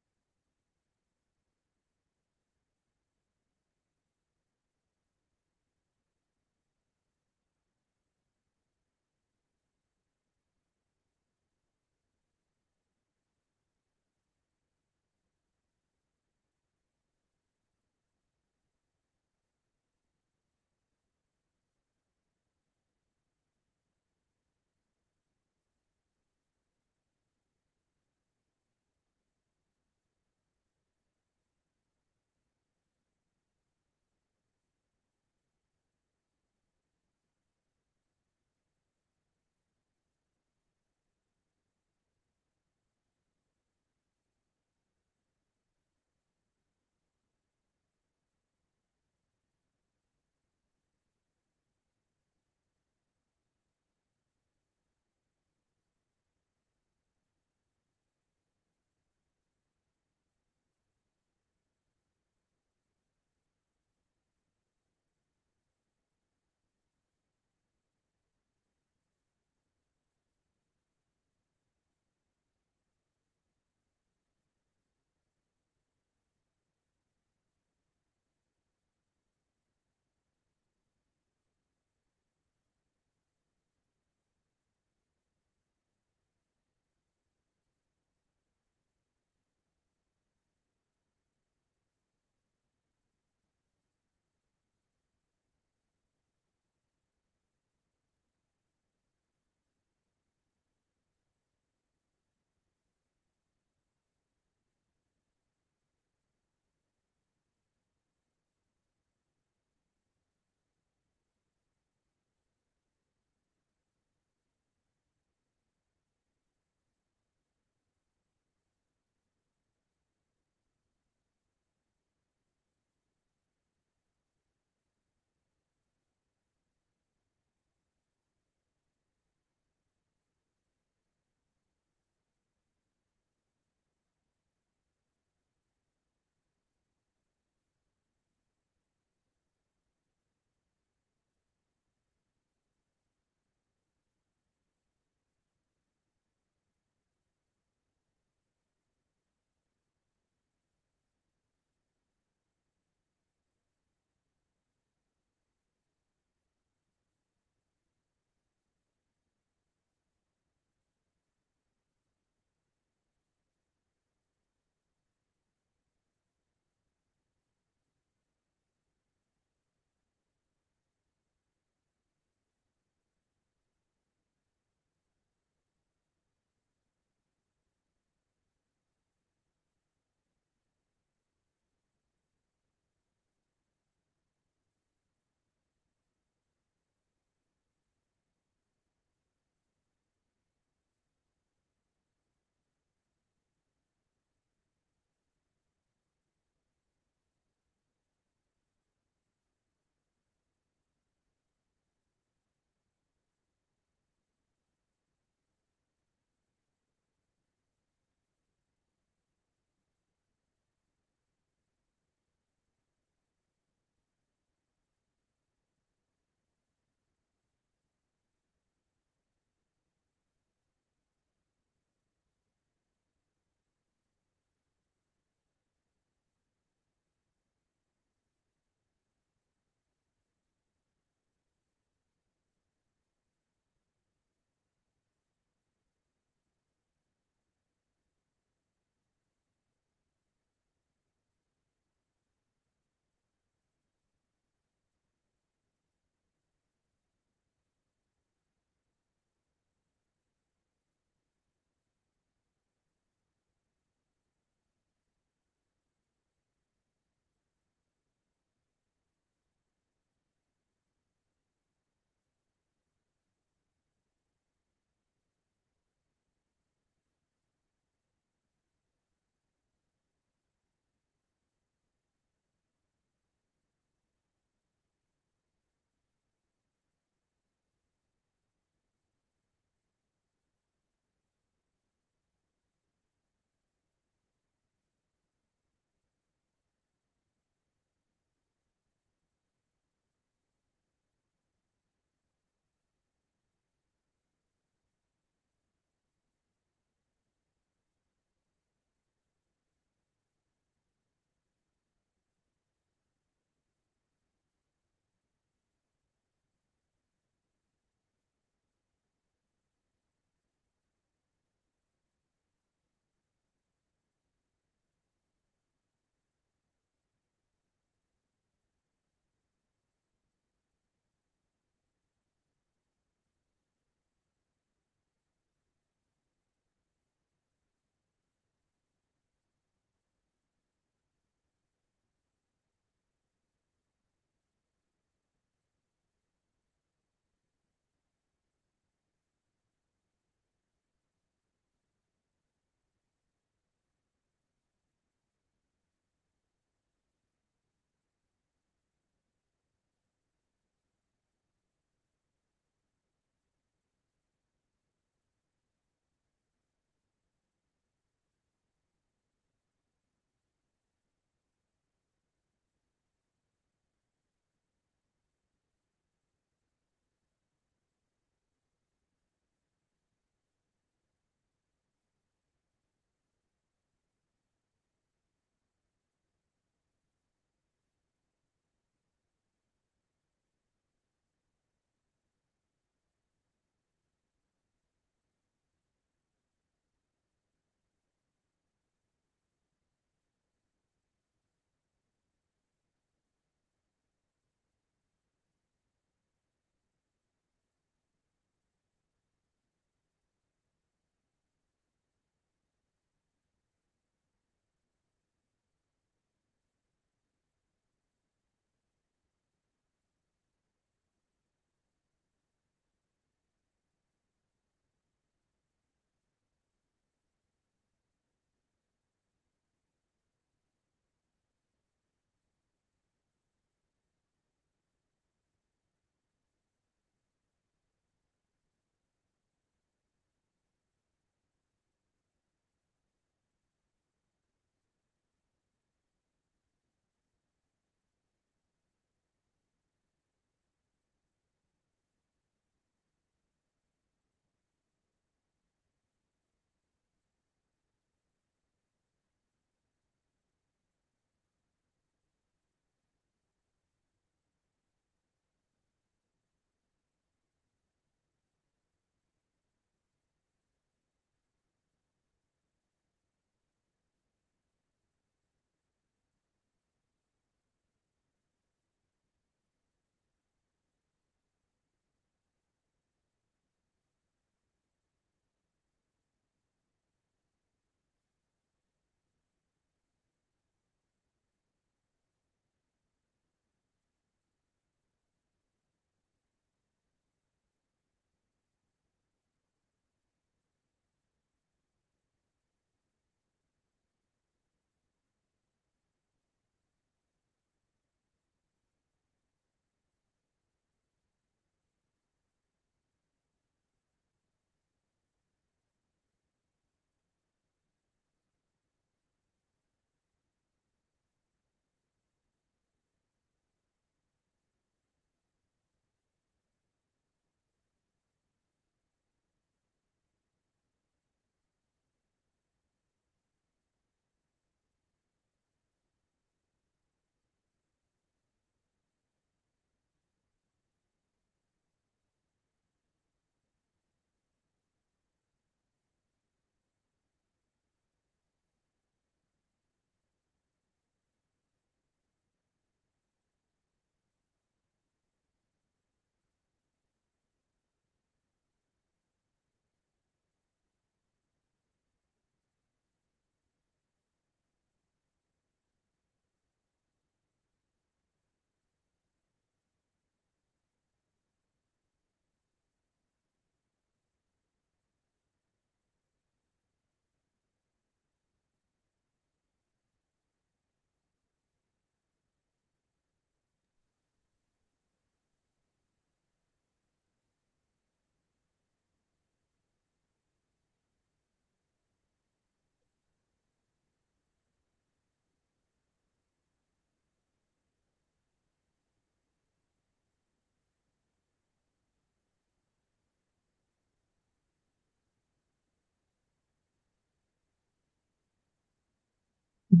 Okay,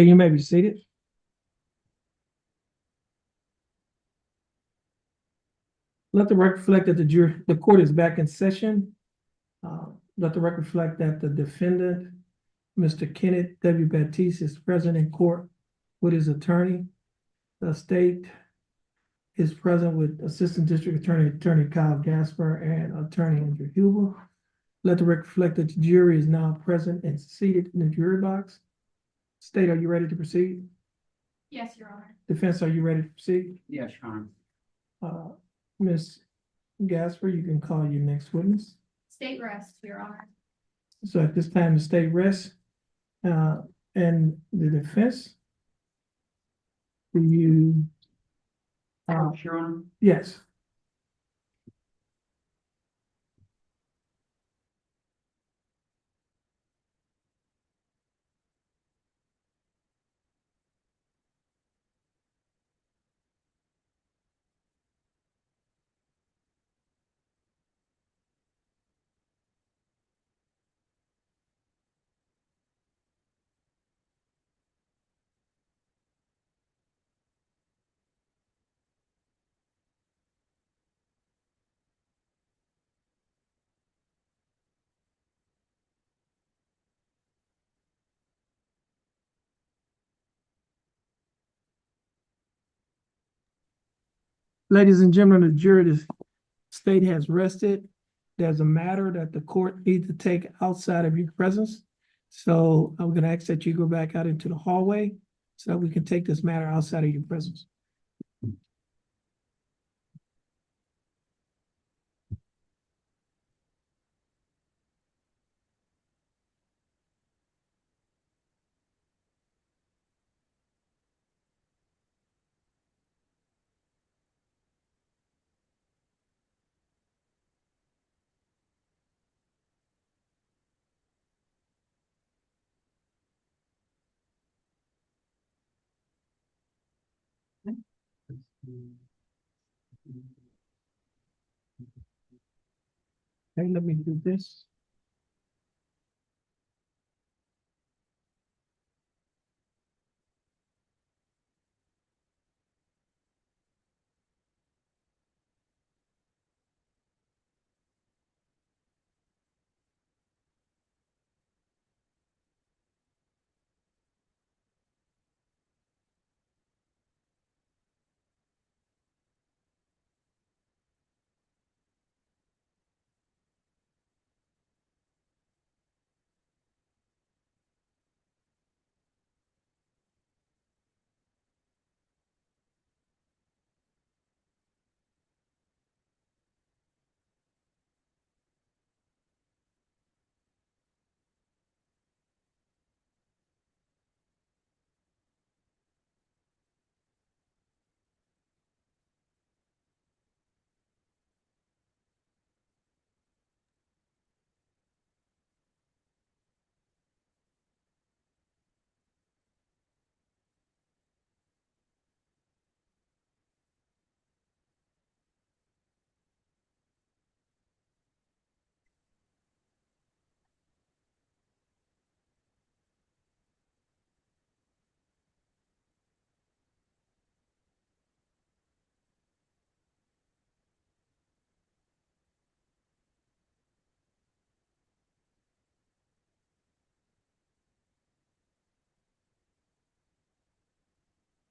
you may be seated. Let the record reflect that the court is back in session. Let the record reflect that the defendant, Mr. Kenneth W. Baptiste, is present in court with his attorney. The state is present with Assistant District Attorney Kyle Gasper, and Attorney Andrew Huber. Let the record reflect that the jury is now present and seated in the jury box. State, are you ready to proceed? Yes, Your Honor. Defense, are you ready to proceed? Yes, Your Honor. Ms. Gasper, you can call your next witness. State rest, Your Honor. So at this time, the state rests, and the defense. Do you, Your Honor. yes. Ladies and gentlemen, the jury, the state has rested. There's a matter that the court needs to take outside of your presence. So I'm gonna ask that you go back out into the hallway so that we can take this matter outside of your presence. Okay, let me do this.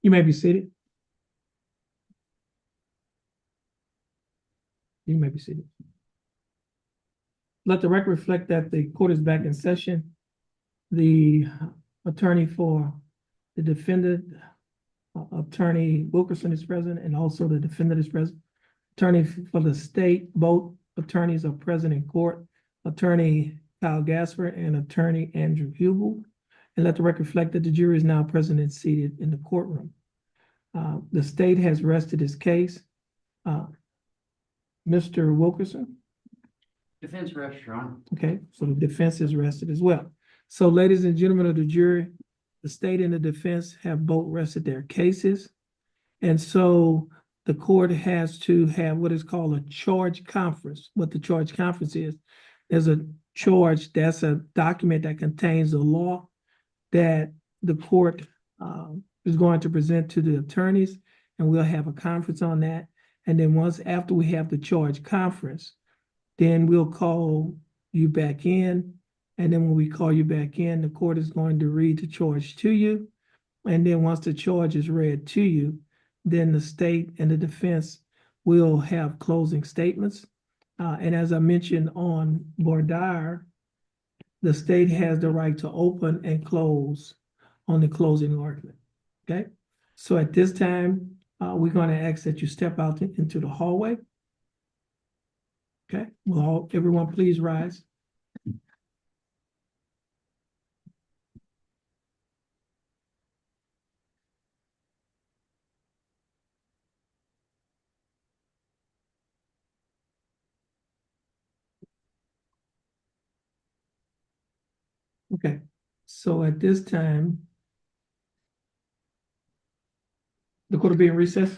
You may be seated. You may be seated. Let the record reflect that the court is back in session. The attorney for the defendant, Attorney Wilkerson, is present, and also the defendant is present. Attorney for the state, both attorneys are present in court. Attorney Kyle Gasper and Attorney Andrew Hubel. And let the record reflect that the jury is now present and seated in the courtroom. The state has rested its case. Mr. Wilkerson? Defense rest, Your Honor. Okay, so the defense is rested as well. So ladies and gentlemen of the jury, the state and the defense have both rested their cases. And so the court has to have what is called a charge conference. What the charge conference is, there's a charge, that's a document that contains the law that the court is going to present to the attorneys, and we'll have a conference on that. And then once after we have the charge conference, then we'll call you back in. And then when we call you back in, the court is going to read the charge to you. And then once the charge is read to you, then the state and the defense will have closing statements. And as I mentioned on voir dire, the state has the right to open and close on the closing argument. Okay, so at this time, we're going to ask that you step out into the hallway. Okay, well, everyone please rise. Okay, so at this time, the court will be in recess.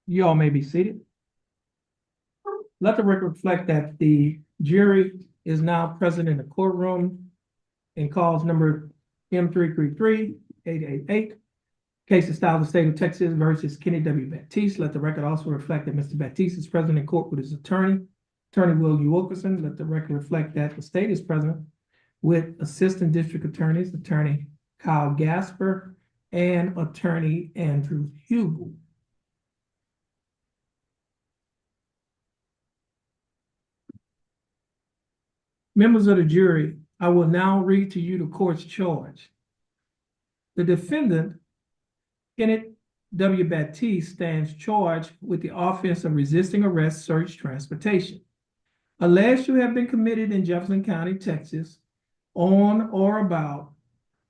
You all may be seated. Let the record reflect that the jury is now present in the courtroom in cause number M333-888. Case is styled the state of Texas versus Kenny W. Baptiste. Let the record also reflect that Mr. Baptiste is present in court with his attorney, Attorney Will U. Wilkerson. Let the record reflect that the state is present with Assistant District Attorneys, Attorney Kyle Gasper and Attorney Andrew Hugel. Members of the jury, I will now read to you the court's charge. The defendant, Kenneth W. Baptiste, stands charged with the offense of resisting arrest, search, transportation, alleged to have been committed in Jefferson County, Texas, on or about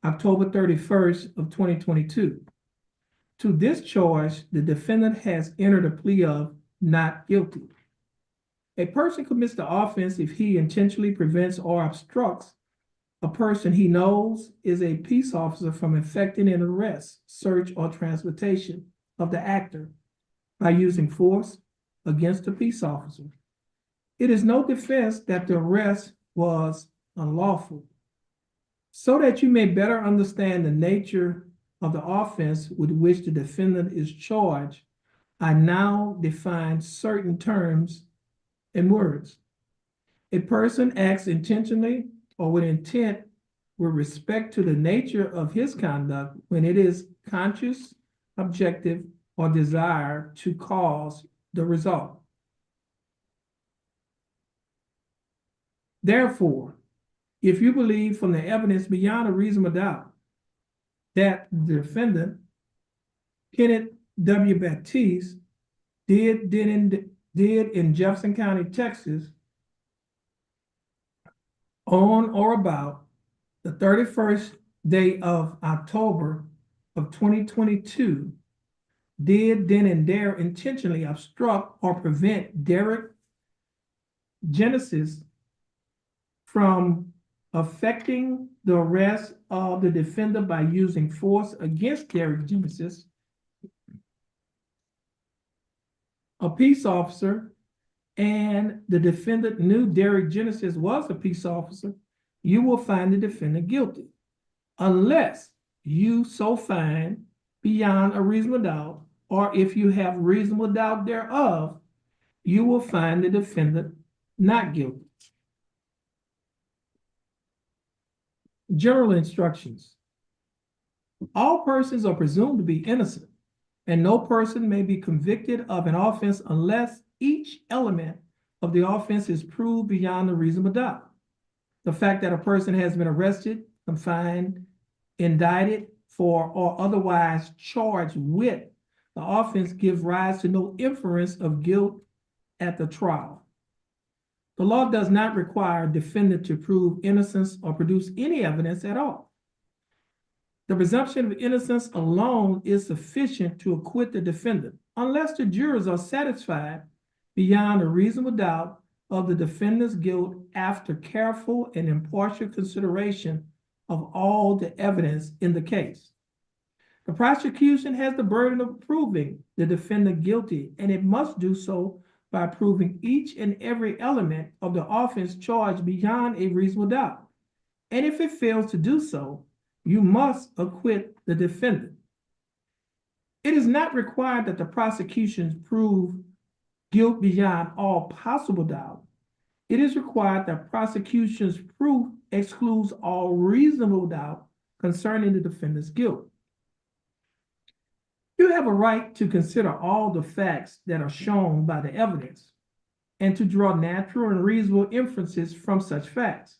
October 31st of 2022. To this charge, the defendant has entered a plea of not guilty. A person commits the offense if he intentionally prevents or obstructs a person he knows is a peace officer from effecting an arrest, search, or transportation of the actor by using force against a peace officer. It is no defense that the arrest was unlawful. So that you may better understand the nature of the offense with which the defendant is charged, I now define certain terms and words. A person acts intentionally or with intent with respect to the nature of his conduct when it is conscious, objective, or desire to cause the result. Therefore, if you believe from the evidence beyond a reasonable doubt that the defendant, Kenneth W. Baptiste, did in Jefferson County, Texas, on or about the 31st day of October of 2022, did then and there intentionally obstruct or prevent Derek Genesis from affecting the arrest of the defendant by using force against Derek Genesis, a peace officer, and the defendant knew Derek Genesis was a peace officer, you will find the defendant guilty, unless you so find beyond a reasonable doubt, or if you have reasonable doubt thereof, you will find the defendant not guilty. General instructions. All persons are presumed to be innocent, and no person may be convicted of an offense unless each element of the offense is proved beyond a reasonable doubt. The fact that a person has been arrested, confined, indicted for, or otherwise charged with the offense gives rise to no inference of guilt at the trial. The law does not require a defendant to prove innocence or produce any evidence at all. The presumption of innocence alone is sufficient to acquit the defendant, unless the jurors are satisfied beyond a reasonable doubt of the defendant's guilt after careful and impartial consideration of all the evidence in the case. The prosecution has the burden of proving the defendant guilty, and it must do so by proving each and every element of the offense charged beyond a reasonable doubt. And if it fails to do so, you must acquit the defendant. It is not required that the prosecution prove guilt beyond all possible doubt. It is required that prosecution's proof excludes all reasonable doubt concerning the defendant's guilt. You have a right to consider all the facts that are shown by the evidence and to draw natural and reasonable inferences from such facts.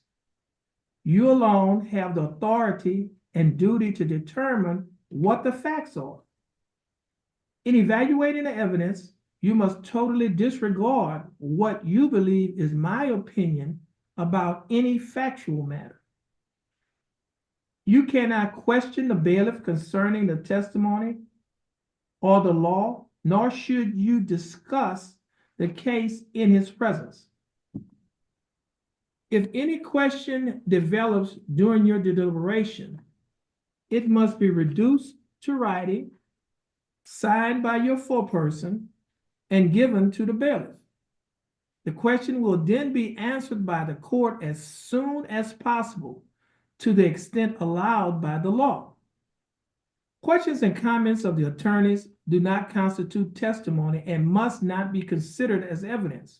You alone have the authority and duty to determine what the facts are. In evaluating the evidence, you must totally disregard what you believe is my opinion about any factual matter. You cannot question the bailiff concerning the testimony or the law, nor should you discuss the case in his presence. If any question develops during your deliberation, it must be reduced to writing, signed by your foreperson, and given to the bailiff. The question will then be answered by the court as soon as possible to the extent allowed by the law. Questions and comments of the attorneys do not constitute testimony and must not be considered as evidence.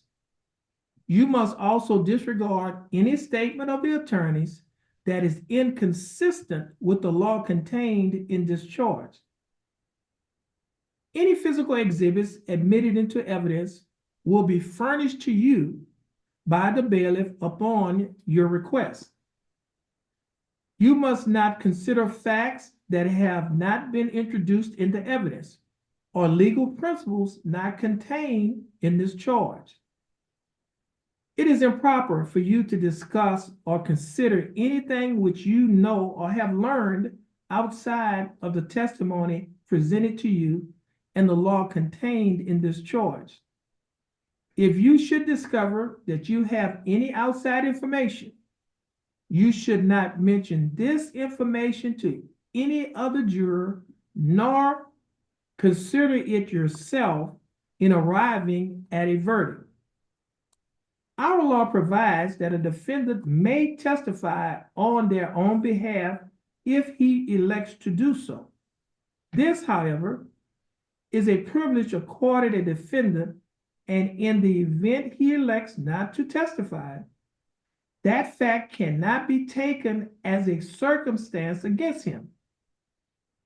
You must also disregard any statement of the attorneys that is inconsistent with the law contained in this charge. Any physical exhibits admitted into evidence will be furnished to you by the bailiff upon your request. You must not consider facts that have not been introduced into evidence or legal principles not contained in this charge. It is improper for you to discuss or consider anything which you know or have learned outside of the testimony presented to you and the law contained in this charge. If you should discover that you have any outside information, you should not mention this information to any other juror, nor consider it yourself in arriving at a verdict. Our law provides that a defendant may testify on their own behalf if he elects to do so. This, however, is a privilege accorded a defendant, and in the event he elects not to testify, that fact cannot be taken as a circumstance against him.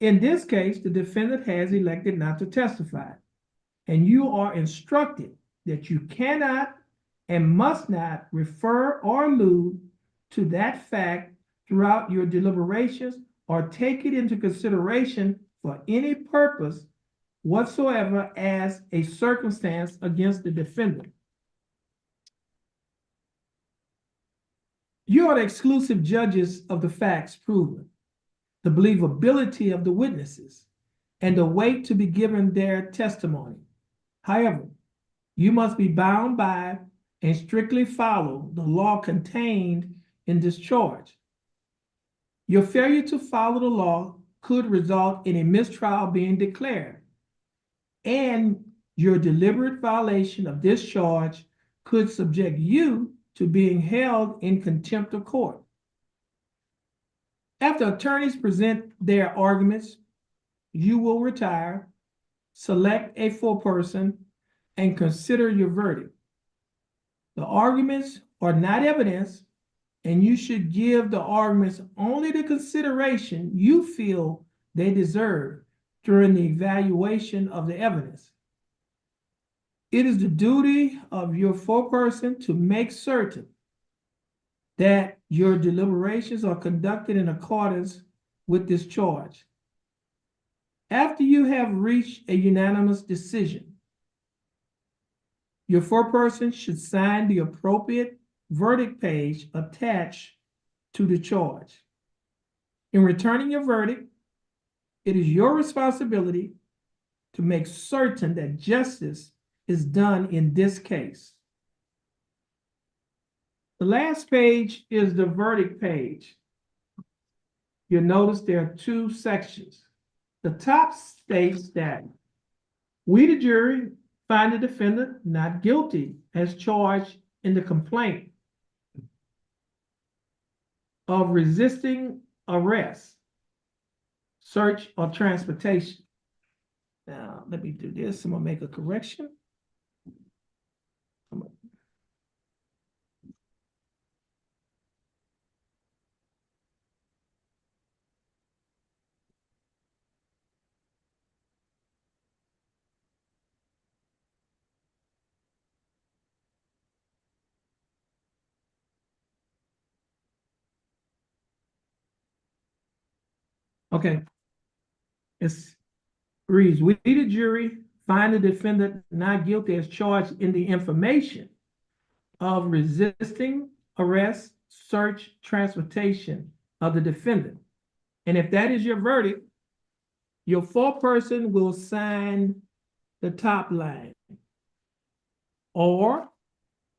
In this case, the defendant has elected not to testify, and you are instructed that you cannot and must not refer or allude to that fact throughout your deliberations or take it into consideration for any purpose whatsoever as a circumstance against the defendant. You are the exclusive judges of the facts proven, the believability of the witnesses, and the weight to be given their testimony. However, you must be bound by and strictly follow the law contained in this charge. Your failure to follow the law could result in a mistrial being declared, and your deliberate violation of this charge could subject you to being held in contempt of court. After attorneys present their arguments, you will retire, select a foreperson, and consider your verdict. The arguments are not evidence, and you should give the arguments only the consideration you feel they deserve during the evaluation of the evidence. It is the duty of your foreperson to make certain that your deliberations are conducted in accordance with this charge. After you have reached a unanimous decision, your foreperson should sign the appropriate verdict page attached to the charge. In returning your verdict, it is your responsibility to make certain that justice is done in this case. The last page is the verdict page. You'll notice there are two sections. The top states that we, the jury, find the defendant not guilty as charged in the complaint of resisting arrest, search, or transportation. Now, let me do this. I'm gonna make a correction. Okay. It's reads, we, the jury, find the defendant not guilty as charged in the information of resisting arrest, search, transportation of the defendant. And if that is your verdict, your foreperson will sign the top line. Or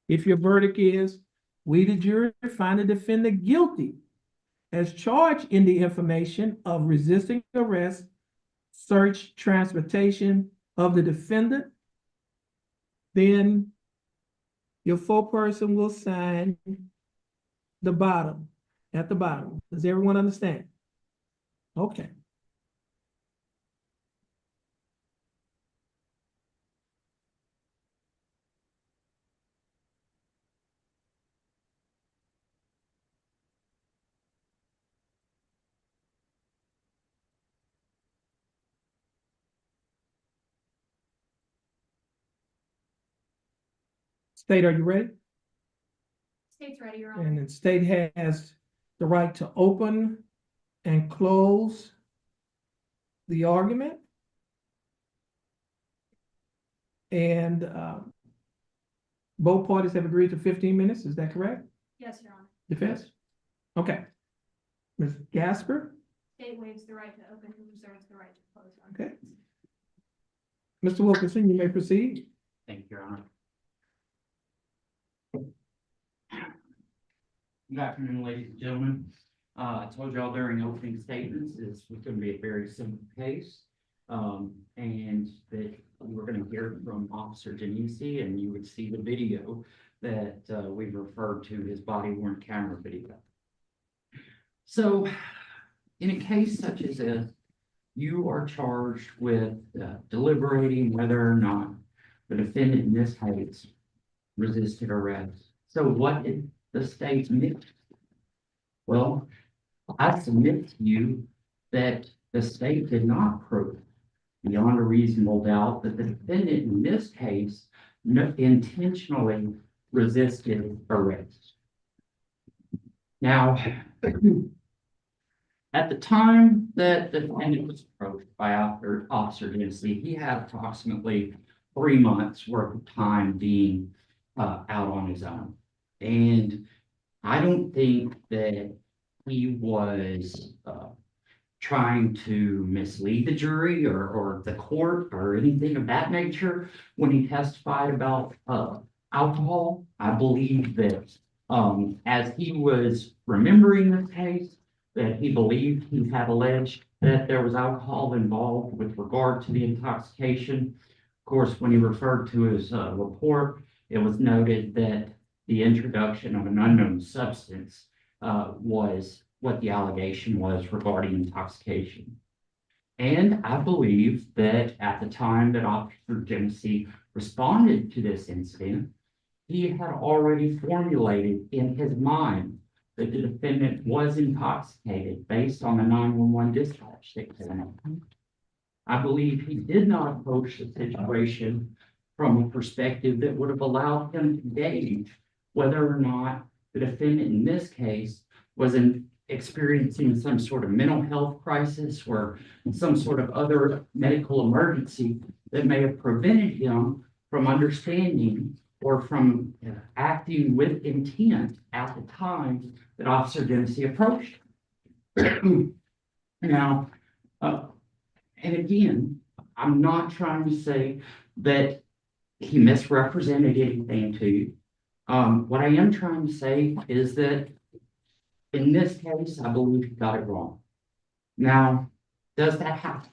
if your verdict is, we, the jury, find the defendant guilty as charged in the information of resisting arrest, search, transportation of the defendant, then your foreperson will sign the bottom, at the bottom. Does everyone understand? Okay. State, are you ready? State's ready, Your Honor. And the state has the right to open and close the argument. And both parties have agreed to 15 minutes, is that correct? Yes, Your Honor. Defense? Okay. Ms. Gasper? State waives the right to open and reserves the right to close. Your Honor. Okay. Mr. Wilkinson, you may proceed. Thank you, Your Honor. Good afternoon, ladies and gentlemen. I told y'all during opening statements, this was going to be a very simple case. And that we were going to hear from Officer Genesi, and you would see the video that we referred to, his body-worn camera video. So, in a case such as this, you are charged with deliberating whether or not the defendant in this case resisted arrest. So what did the state admit? Well, I submit to you that the state did not prove beyond a reasonable doubt that the defendant in this case intentionally resisted arrest. Now, at the time that the defendant was approached by Officer Genesi, he had approximately 3 months worth of time being out on his own. And I don't think that he was trying to mislead the jury or the court or anything of that nature when he testified about alcohol. I believe that as he was remembering this case, that he believed he had alleged that there was alcohol involved with regard to the intoxication. Of course, when he referred to his report, it was noted that the introduction of an unknown substance was what the allegation was regarding intoxication. And I believe that at the time that Officer Genesi responded to this incident, he had already formulated in his mind that the defendant was intoxicated based on the 911 dispatch that came in. I believe he did not approach the situation from a perspective that would have allowed him to gauge whether or not the defendant in this case was experiencing some sort of mental health crisis or some sort of other medical emergency that may have prevented him from understanding or from acting with intent at the time that Officer Genesi approached him. Now, and again, I'm not trying to say that he misrepresented anything to you. What I am trying to say is that in this case, I believe he got it wrong. Now, does that happen?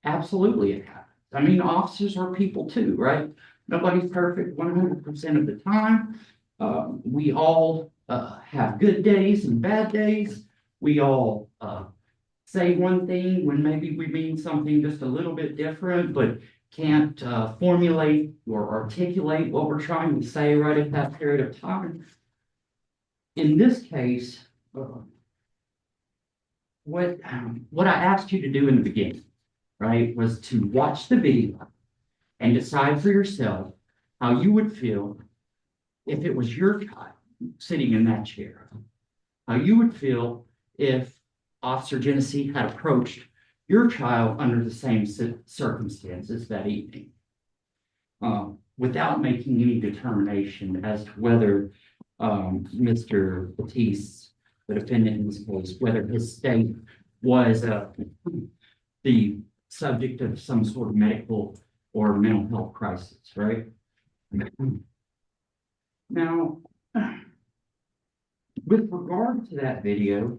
Absolutely it happens. I mean, officers are people too, right? Nobody's perfect 100% of the time. We all have good days and bad days. We all say one thing when maybe we mean something just a little bit different, but can't formulate or articulate what we're trying to say right at that period of time. In this case, what I asked you to do in the beginning, right, was to watch the video and decide for yourself how you would feel if it was your child sitting in that chair. How you would feel if Officer Genesi had approached your child under the same circumstances that evening. Without making any determination as to whether, Mr. Batiste, the defendant in this case, whether his state was, the subject of some sort of medical or mental health crisis, right? Now, with regard to that video,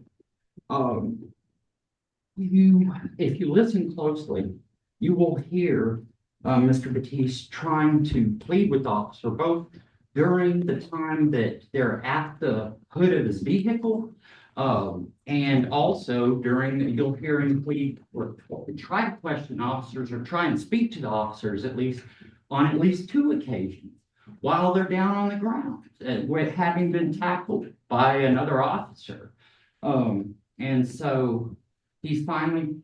if you listen closely, you will hear Mr. Batiste trying to plead with the officer both during the time that they're at the hood of his vehicle, and also during, you'll hear him plead or try to question officers or try and speak to the officers at least on at least 2 occasions while they're down on the ground, with having been tackled by another officer. And so he's finally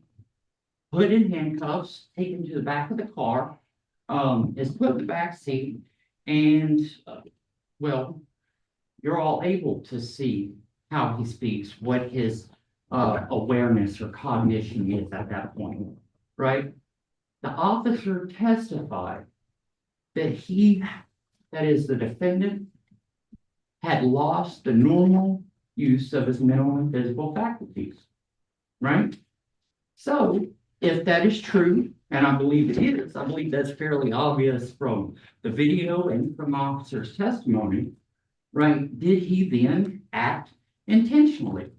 put in handcuffs, taken to the back of the car, is put in the back seat, and, well, you're all able to see how he speaks, what his awareness or cognition is at that point, right? The officer testified that he, that is the defendant, had lost the normal use of his mental and physical faculties, right? So if that is true, and I believe it is, I believe that's fairly obvious from the video and from the officer's testimony, right? Did he then act intentionally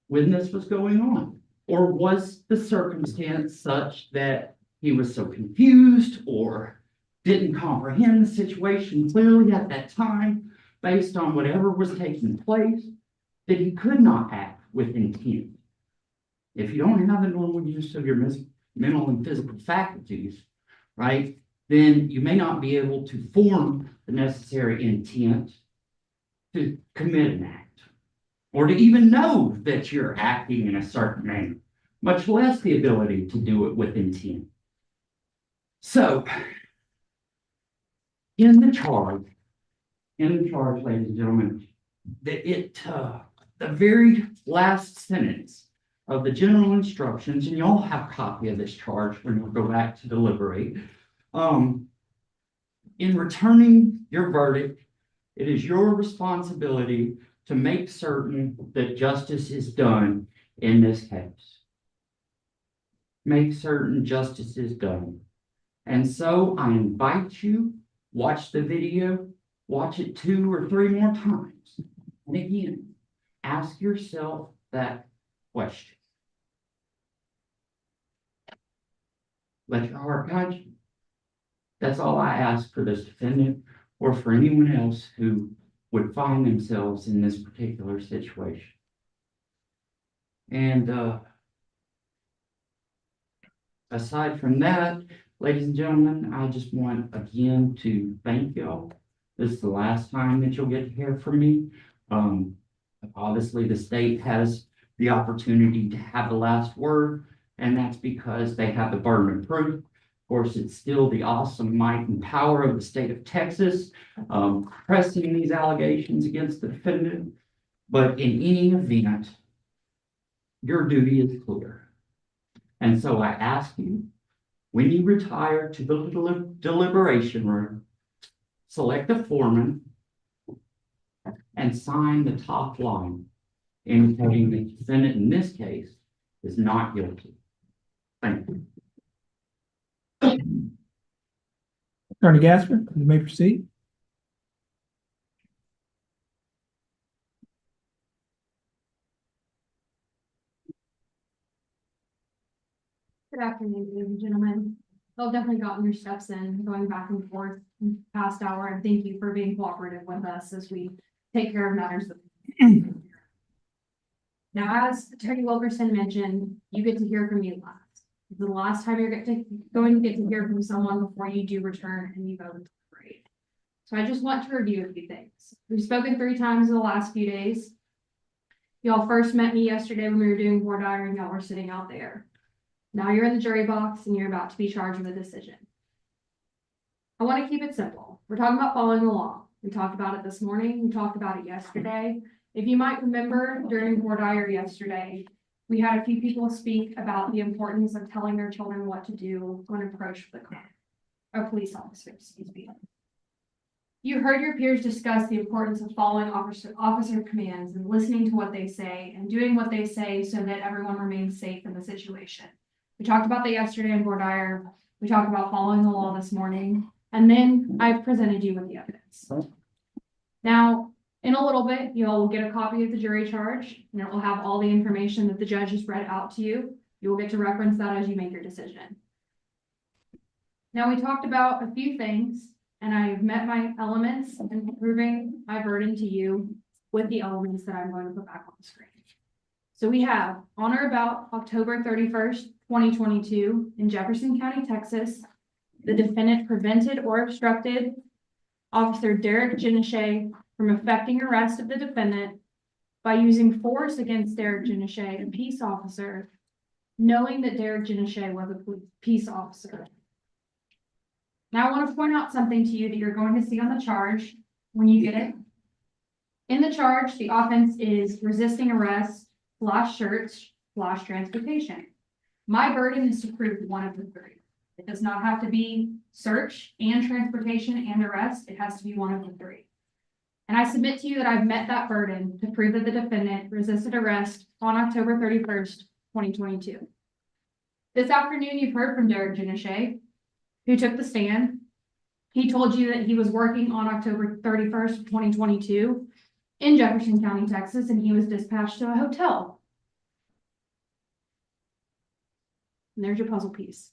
when this was going on? Or was the circumstance such that he was so confused or didn't comprehend the situation clearly at that time based on whatever was taking place that he could not act with intent? If you don't have the normal use of your mental and physical faculties, right, then you may not be able to form the necessary intent to commit an act, or to even know that you're acting in a certain manner, much less the ability to do it with intent. So, in the charge, ladies and gentlemen, the very last sentence of the general instructions, and y'all have a copy of this charge when you go back to deliberate. In returning your verdict, it is your responsibility to make certain that justice is done in this case. Make certain justice is done. And so I invite you, watch the video, watch it 2 or 3 more times. And again, ask yourself that question. Let your heart guide you. That's all I ask for this defendant or for anyone else who would find themselves in this particular situation. And aside from that, ladies and gentlemen, I just want again to thank y'all. This is the last time that you'll get to hear from me. Obviously, the state has the opportunity to have the last word, and that's because they have the burden of proof. Of course, it's still the awesome might and power of the state of Texas pressing these allegations against the defendant. But in any event, your duty is clear. And so I ask you, when you retire to the deliberation room, select a foreman and sign the top line indicating the defendant in this case is not guilty. Thank you. Attorney Gasper, you may proceed. Good afternoon, ladies and gentlemen. I've definitely gotten your steps in, going back and forth in the past hour, and thank you for being cooperative with us as we take care of matters. Now, as Attorney Wilkerson mentioned, you get to hear from me last. This is the last time you're going to get to hear from someone before you do return and you go to deliberate. So I just want to review a few things. We've spoken 3 times in the last few days. Y'all first met me yesterday when we were doing voir dire and y'all were sitting out there. Now you're in the jury box and you're about to be charged with a decision. I want to keep it simple. We're talking about following the law. We talked about it this morning. We talked about it yesterday. If you might remember during voir dire yesterday, we had a few people speak about the importance of telling their children what to do when approached with a police officer, excuse me. You heard your peers discuss the importance of following officer commands and listening to what they say and doing what they say so that everyone remains safe in the situation. We talked about that yesterday in board ire. We talked about following the law this morning, and then I've presented you with the evidence. Now, in a little bit, you'll get a copy of the jury charge, and it will have all the information that the judge has read out to you. You will get to reference that as you make your decision. Now, we talked about a few things, and I've met my elements in proving my burden to you with the elements that I'm going to put back on the screen. So we have on or about October 31st, 2022 in Jefferson County, Texas, the defendant prevented or obstructed Officer Derek Genachet from effecting arrest of the defendant by using force against Derek Genachet, a peace officer, knowing that Derek Genachet was a peace officer. Now I want to point out something to you that you're going to see on the charge when you get it. In the charge, the offense is resisting arrest, /search, /transportation. My burden is to prove one of the three. It does not have to be search and transportation and arrest. It has to be one of the three. And I submit to you that I've met that burden to prove that the defendant resisted arrest on October 31st, 2022. This afternoon, you've heard from Derek Genachet, who took the stand. He told you that he was working on October 31st, 2022 in Jefferson County, Texas, and he was dispatched to a hotel. And there's your puzzle piece.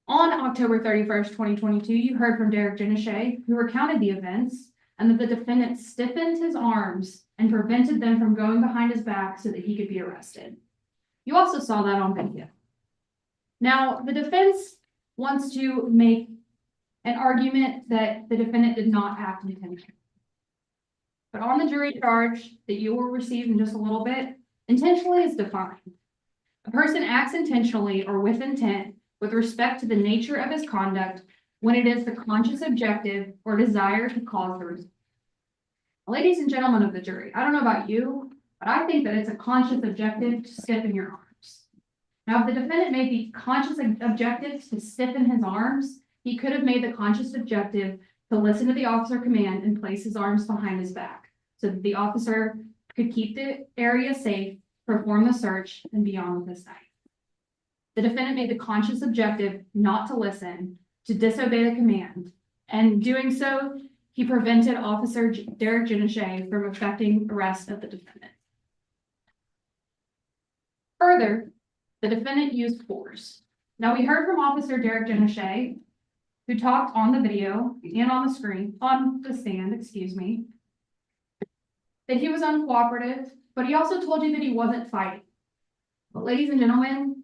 On October 31st, 2022, you heard from Derek Genachet, who recounted the events, and that the defendant stiffened his arms and prevented them from going behind his back so that he could be arrested. You also saw that on video. Now, the defense wants to make an argument that the defendant did not act intentionally. But on the jury charge that you will receive in just a little bit, intentionally is defined. A person acts intentionally or with intent with respect to the nature of his conduct when it is the conscious objective or desire to cause the result. Ladies and gentlemen of the jury, I don't know about you, but I think that it's a conscious objective to stiffen your arms. Now, if the defendant made the conscious objective to stiffen his arms, he could have made the conscious objective to listen to the officer command and place his arms behind his back so that the officer could keep the area safe, perform the search, and be on with his night. The defendant made the conscious objective not to listen, to disobey the command, and doing so, he prevented Officer Derek Genachet from effecting arrest of the defendant. Further, the defendant used force. Now, we heard from Officer Derek Genachet, who talked on the video and on the screen, on the stand, excuse me, that he was uncooperative, but he also told you that he wasn't fighting. But ladies and gentlemen,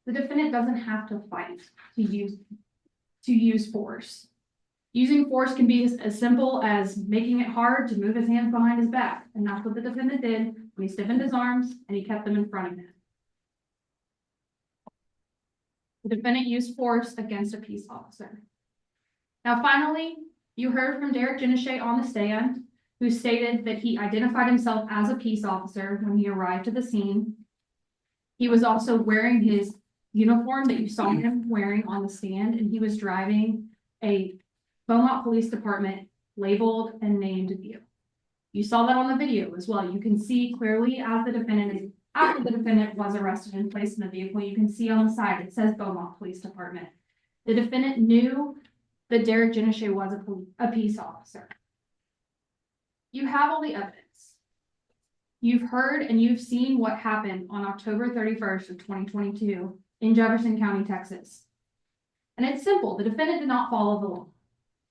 the defendant doesn't have to fight to use force. Using force can be as simple as making it hard to move his hands behind his back, and that's what the defendant did when he stiffened his arms and he kept them in front of him. The defendant used force against a peace officer. Now, finally, you heard from Derek Genachet on the stand, who stated that he identified himself as a peace officer when he arrived to the scene. He was also wearing his uniform that you saw him wearing on the stand, and he was driving a Beaumont Police Department labeled and named vehicle. You saw that on the video as well. You can see clearly after the defendant was arrested and placed in the vehicle, you can see on the side, it says Beaumont Police Department. The defendant knew that Derek Genachet was a peace officer. You have all the evidence. You've heard and you've seen what happened on October 31st of 2022 in Jefferson County, Texas. And it's simple. The defendant did not follow the law.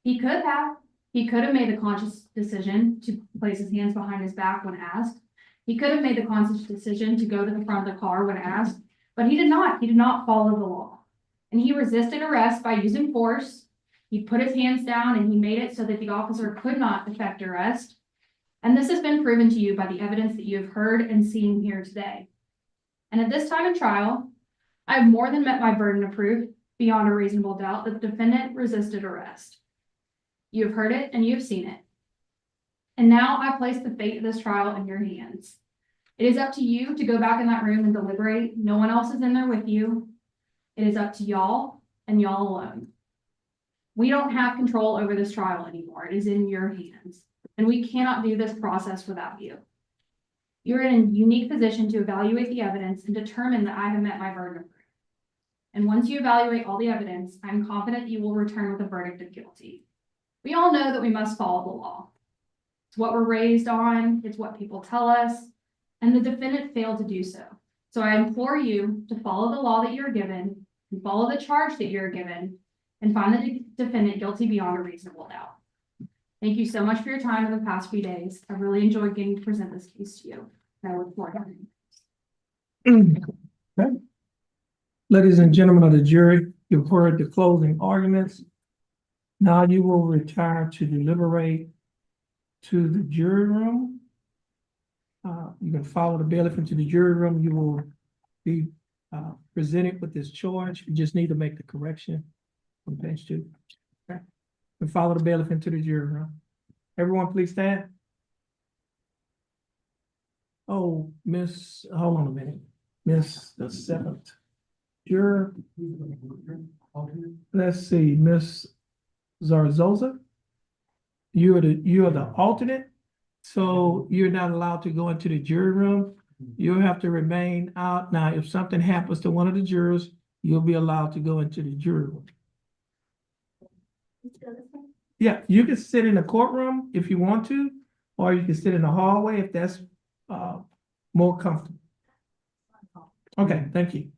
He could have made the conscious decision to place his hands behind his back when asked. He could have made the conscious decision to go to the front of the car when asked, but he did not. He did not follow the law. And he resisted arrest by using force. He put his hands down and he made it so that the officer could not effect arrest. And this has been proven to you by the evidence that you have heard and seen here today. And at this time in trial, I have more than met my burden of proof beyond a reasonable doubt that the defendant resisted arrest. You have heard it and you have seen it. And now I place the fate of this trial in your hands. It is up to you to go back in that room and deliberate. No one else is in there with you. It is up to y'all and y'all alone. We don't have control over this trial anymore. It is in your hands, and we cannot do this process without you. You're in a unique position to evaluate the evidence and determine that I have met my burden of proof. And once you evaluate all the evidence, I'm confident you will return with a verdict of guilty. We all know that we must follow the law. It's what we're raised on, it's what people tell us, and the defendant failed to do so. So I implore you to follow the law that you're given, and follow the charge that you're given, and find the defendant guilty beyond a reasonable doubt. Thank you so much for your time in the past few days. I really enjoyed getting to present this case to you. And I look forward to it. Okay. Ladies and gentlemen of the jury, you've heard the closing arguments. Now you will retire to deliberate to the jury room. You can follow the bailiff into the jury room. You will be presented with this charge. You just need to make the correction on page 2. Okay. And follow the bailiff into the jury room. Everyone, please stand. Oh, hold on a minute. Miss the 7th. Juror. Let's see, Miss Zarzosa. You are the alternate, so you're not allowed to go into the jury room. You'll have to remain out. Now, if something happens to one of the jurors, you'll be allowed to go into the jury room. Yeah, you can sit in the courtroom if you want to, or you can sit in the hallway if that's more comfortable. Okay, thank you.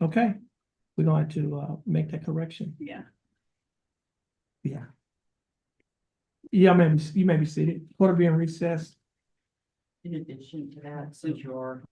Okay, we're going to make that correction. Yeah. Yeah. Yeah, you may be seated. Court will be in recess. In addition to that, since you are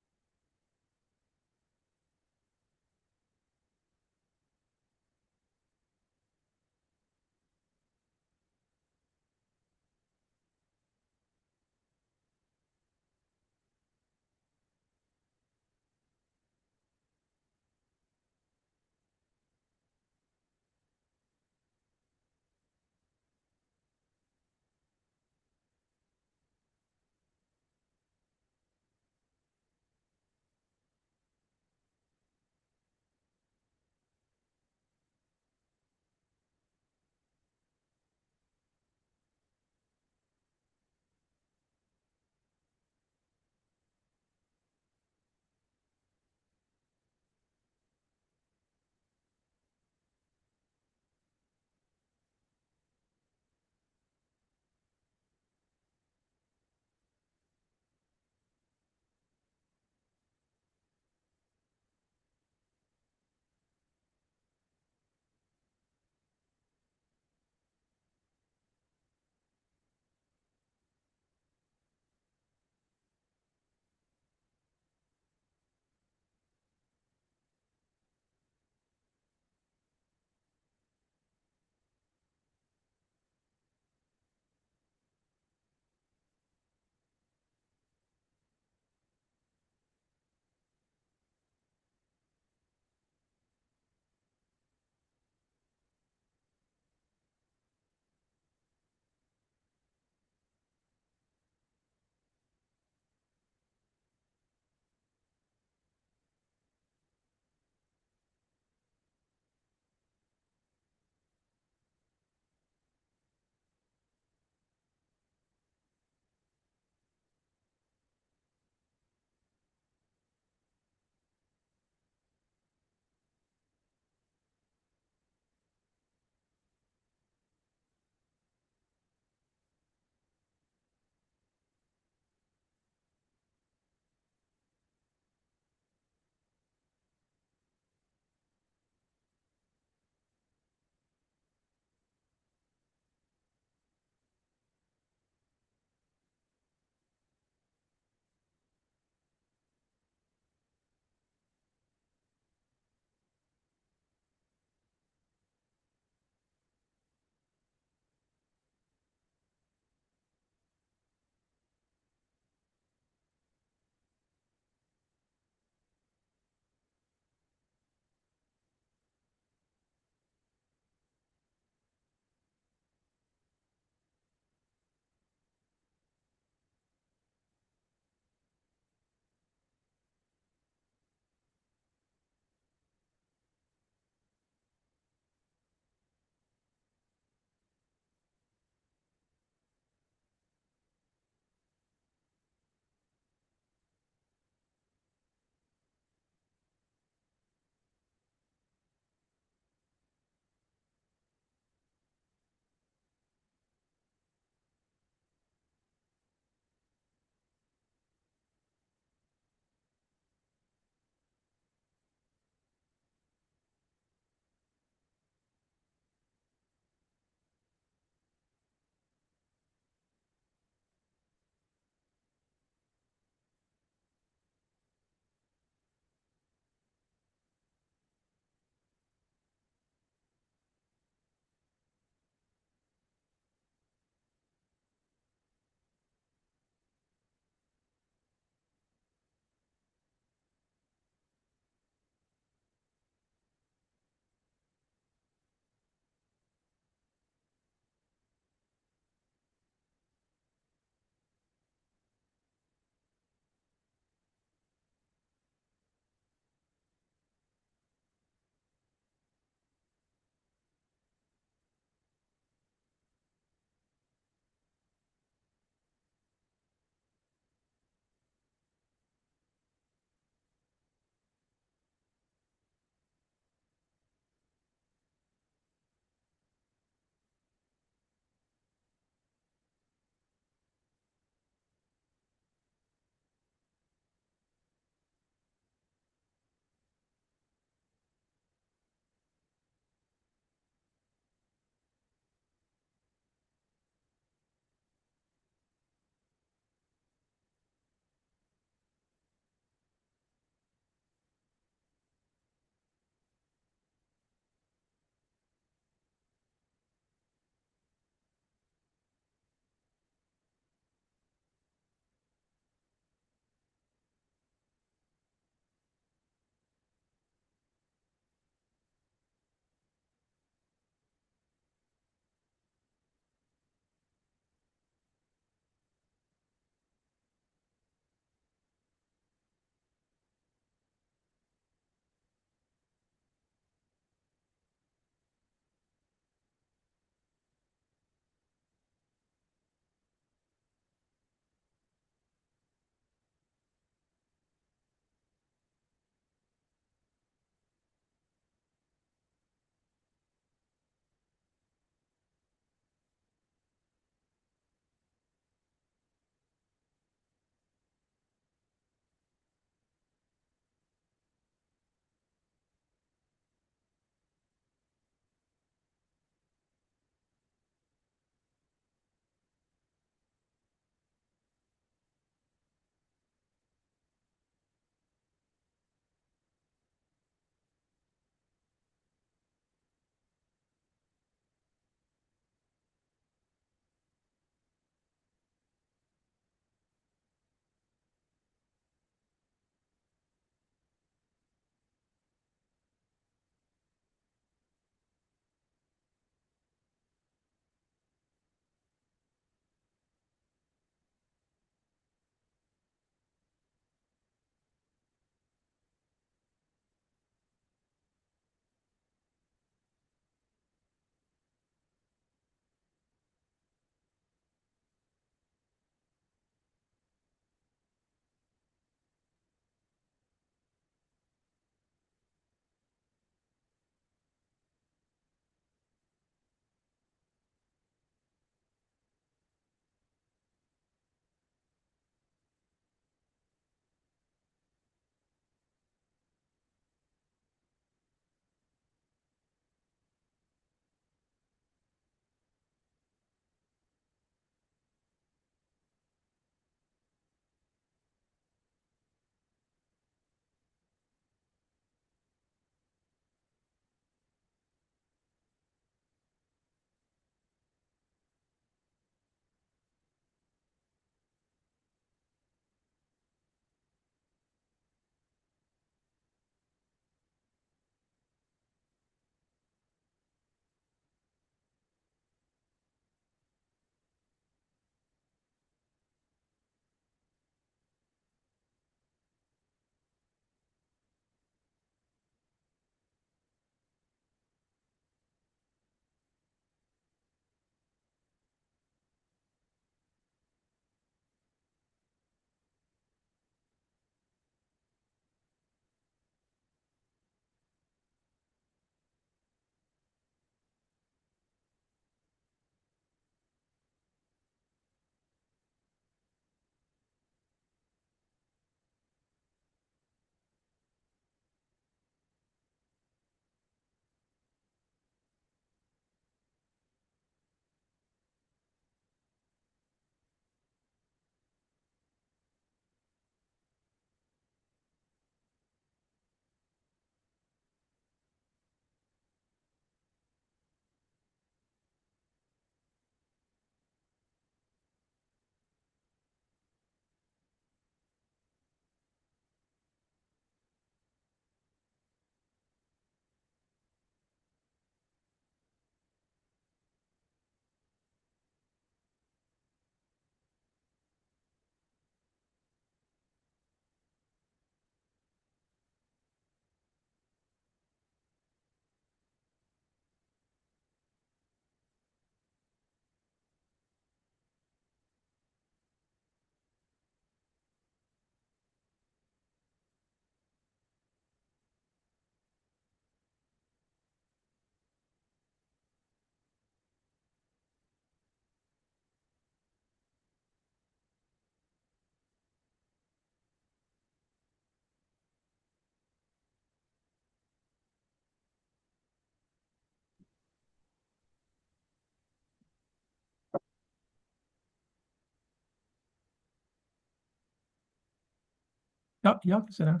Y'all can sit down.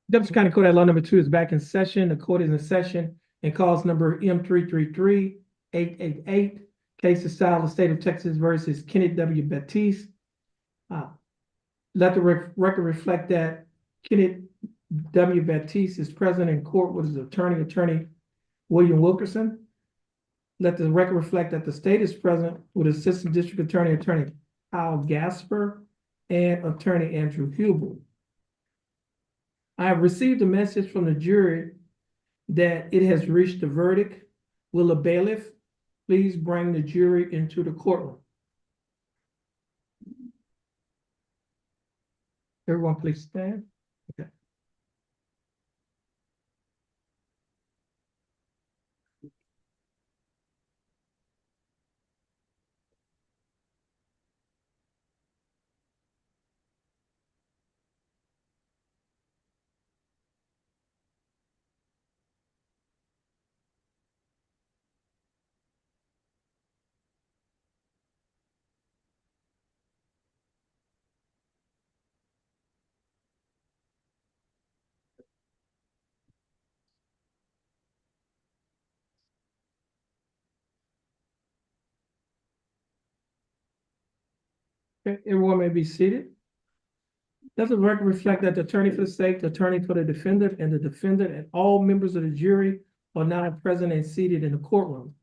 Jefferson County Court at Law number 2 is back in session. The court is in session and calls number M333-888. Case is style the state of Texas versus Kenneth W. Baptiste. Let the record reflect that Kenneth W. Baptiste is present in court with his attorney William Wilkerson. Let the record reflect that the state is present with Assistant District Attorney Kyle Gasper and Attorney Andrew Hubel. I have received a message from the jury that it has reached a verdict. Will a bailiff please bring the jury into the courtroom? Everyone please stand. Okay. Okay, everyone may be seated. Does the record reflect that the attorney for the state, the attorney for the defendant, and all members of the jury are now present and seated in the courtroom?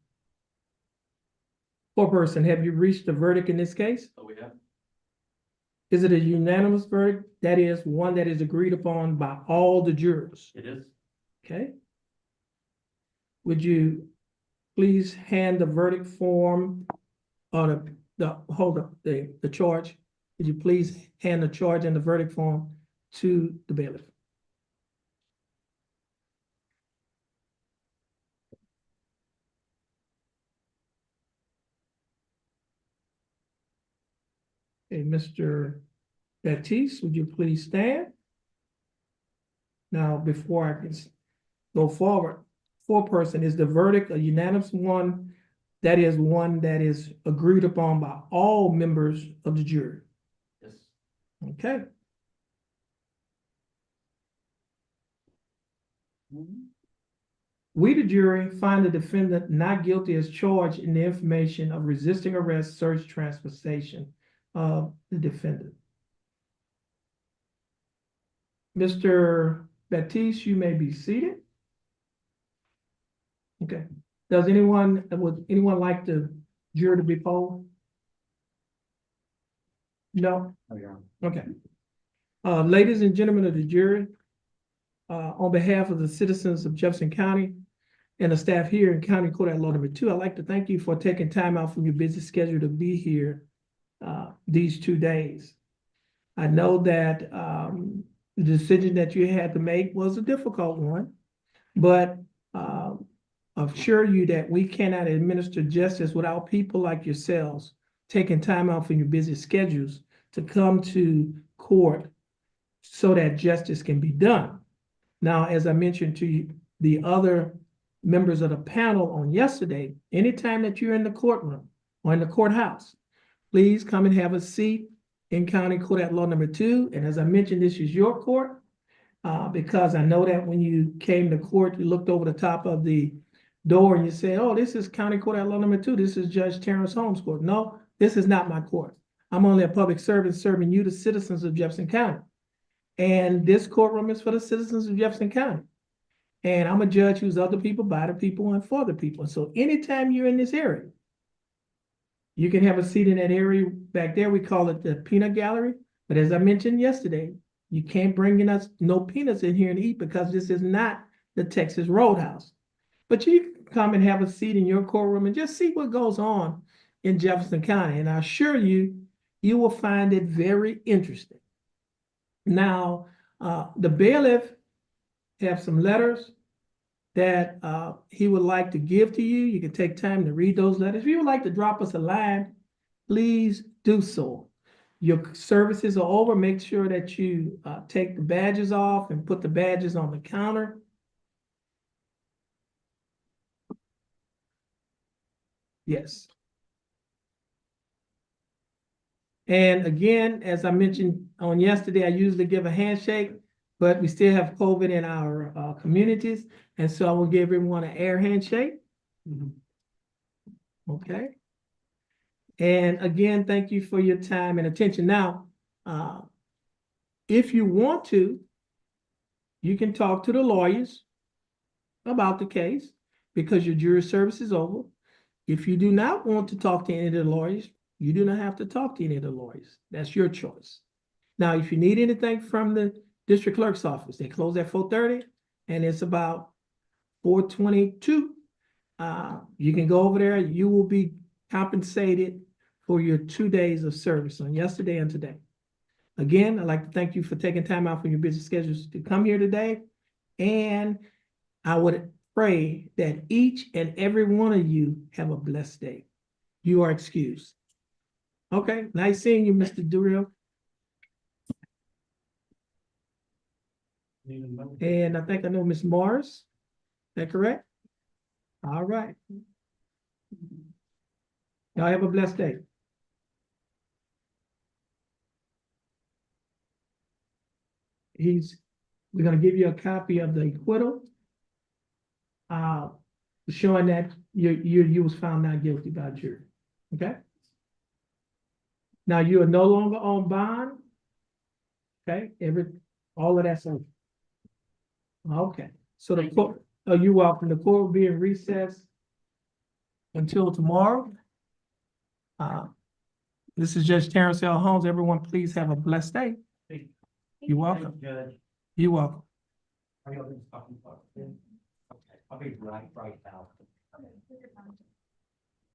Foreperson, have you reached a verdict in this case? Oh, we have. Is it a unanimous verdict? That is one that is agreed upon by all the jurors? It is. Okay. Would you please hand the verdict form or the charge? Would you please hand the charge and the verdict form to the bailiff? Okay, Mr. Baptiste, would you please stand? Now, before I can go forward, foreperson, is the verdict a unanimous one? That is one that is agreed upon by all members of the jury? Yes. Okay. We, the jury, find the defendant not guilty as charged in the information of resisting arrest, search, transportation of the defendant. Mr. Baptiste, you may be seated. Okay. Would anyone like the jury to be polled? No? Oh, you're on. Okay. Ladies and gentlemen of the jury, on behalf of the citizens of Jefferson County and the staff here in County Court at Law number 2, I'd like to thank you for taking time out from your busy schedule to be here these 2 days. I know that the decision that you had to make was a difficult one, but assure you that we cannot administer justice without people like yourselves taking time out from your busy schedules to come to court so that justice can be done. Now, as I mentioned to you, the other members of the panel on yesterday, anytime that you're in the courtroom or in the courthouse, please come and have a seat in County Court at Law number 2. And as I mentioned, this is your court because I know that when you came to court, you looked over the top of the door and you say, oh, this is County Court at Law number 2. This is Judge Terrence Holmes' court. No, this is not my court. I'm only a public servant serving you, the citizens of Jefferson County. And this courtroom is for the citizens of Jefferson County. And I'm a judge who's of the people, by the people, and for the people. So anytime you're in this area, you can have a seat in that area back there. We call it the peanut gallery. But as I mentioned yesterday, you can't bring in us no peanuts in here and eat because this is not the Texas Roadhouse. But you can come and have a seat in your courtroom and just see what goes on in Jefferson County. And I assure you, you will find it very interesting. Now, the bailiff have some letters that he would like to give to you. You can take time to read those letters. If you would like to drop us a line, please do so. your services are over, make sure that you take the badges off and put the badges on the counter. Yes. And again, as I mentioned on yesterday, I usually give a handshake, but we still have COVID in our communities. And so I will give everyone an air handshake. Okay. And again, thank you for your time and attention. Now, if you want to, you can talk to the lawyers about the case because your jury service is over. If you do not want to talk to any of the lawyers, you do not have to talk to any of the lawyers. That's your choice. Now, if you need anything from the district clerk's office, they close at 4:30 and it's about 4:22. You can go over there. You will be compensated for your 2 days of service on yesterday and today. Again, I'd like to thank you for taking time out from your busy schedules to come here today. And I would pray that each and every one of you have a blessed day. You are excused. Okay, nice seeing you, Mr. Durrell. And I think I know Ms. Morris. Is that correct? All right. Y'all have a blessed day. We're gonna give you a copy of the acquittal. Showing that you was found not guilty by jury. Okay? Now you are no longer on bond. Okay, all of that's over. Okay, so the court, you're welcome. The court will be in recess until tomorrow. This is Judge Terrence L. Holmes. Everyone, please have a blessed day. You're welcome. Judge, You're welcome. are y'all been talking about? Okay, I'll be right out.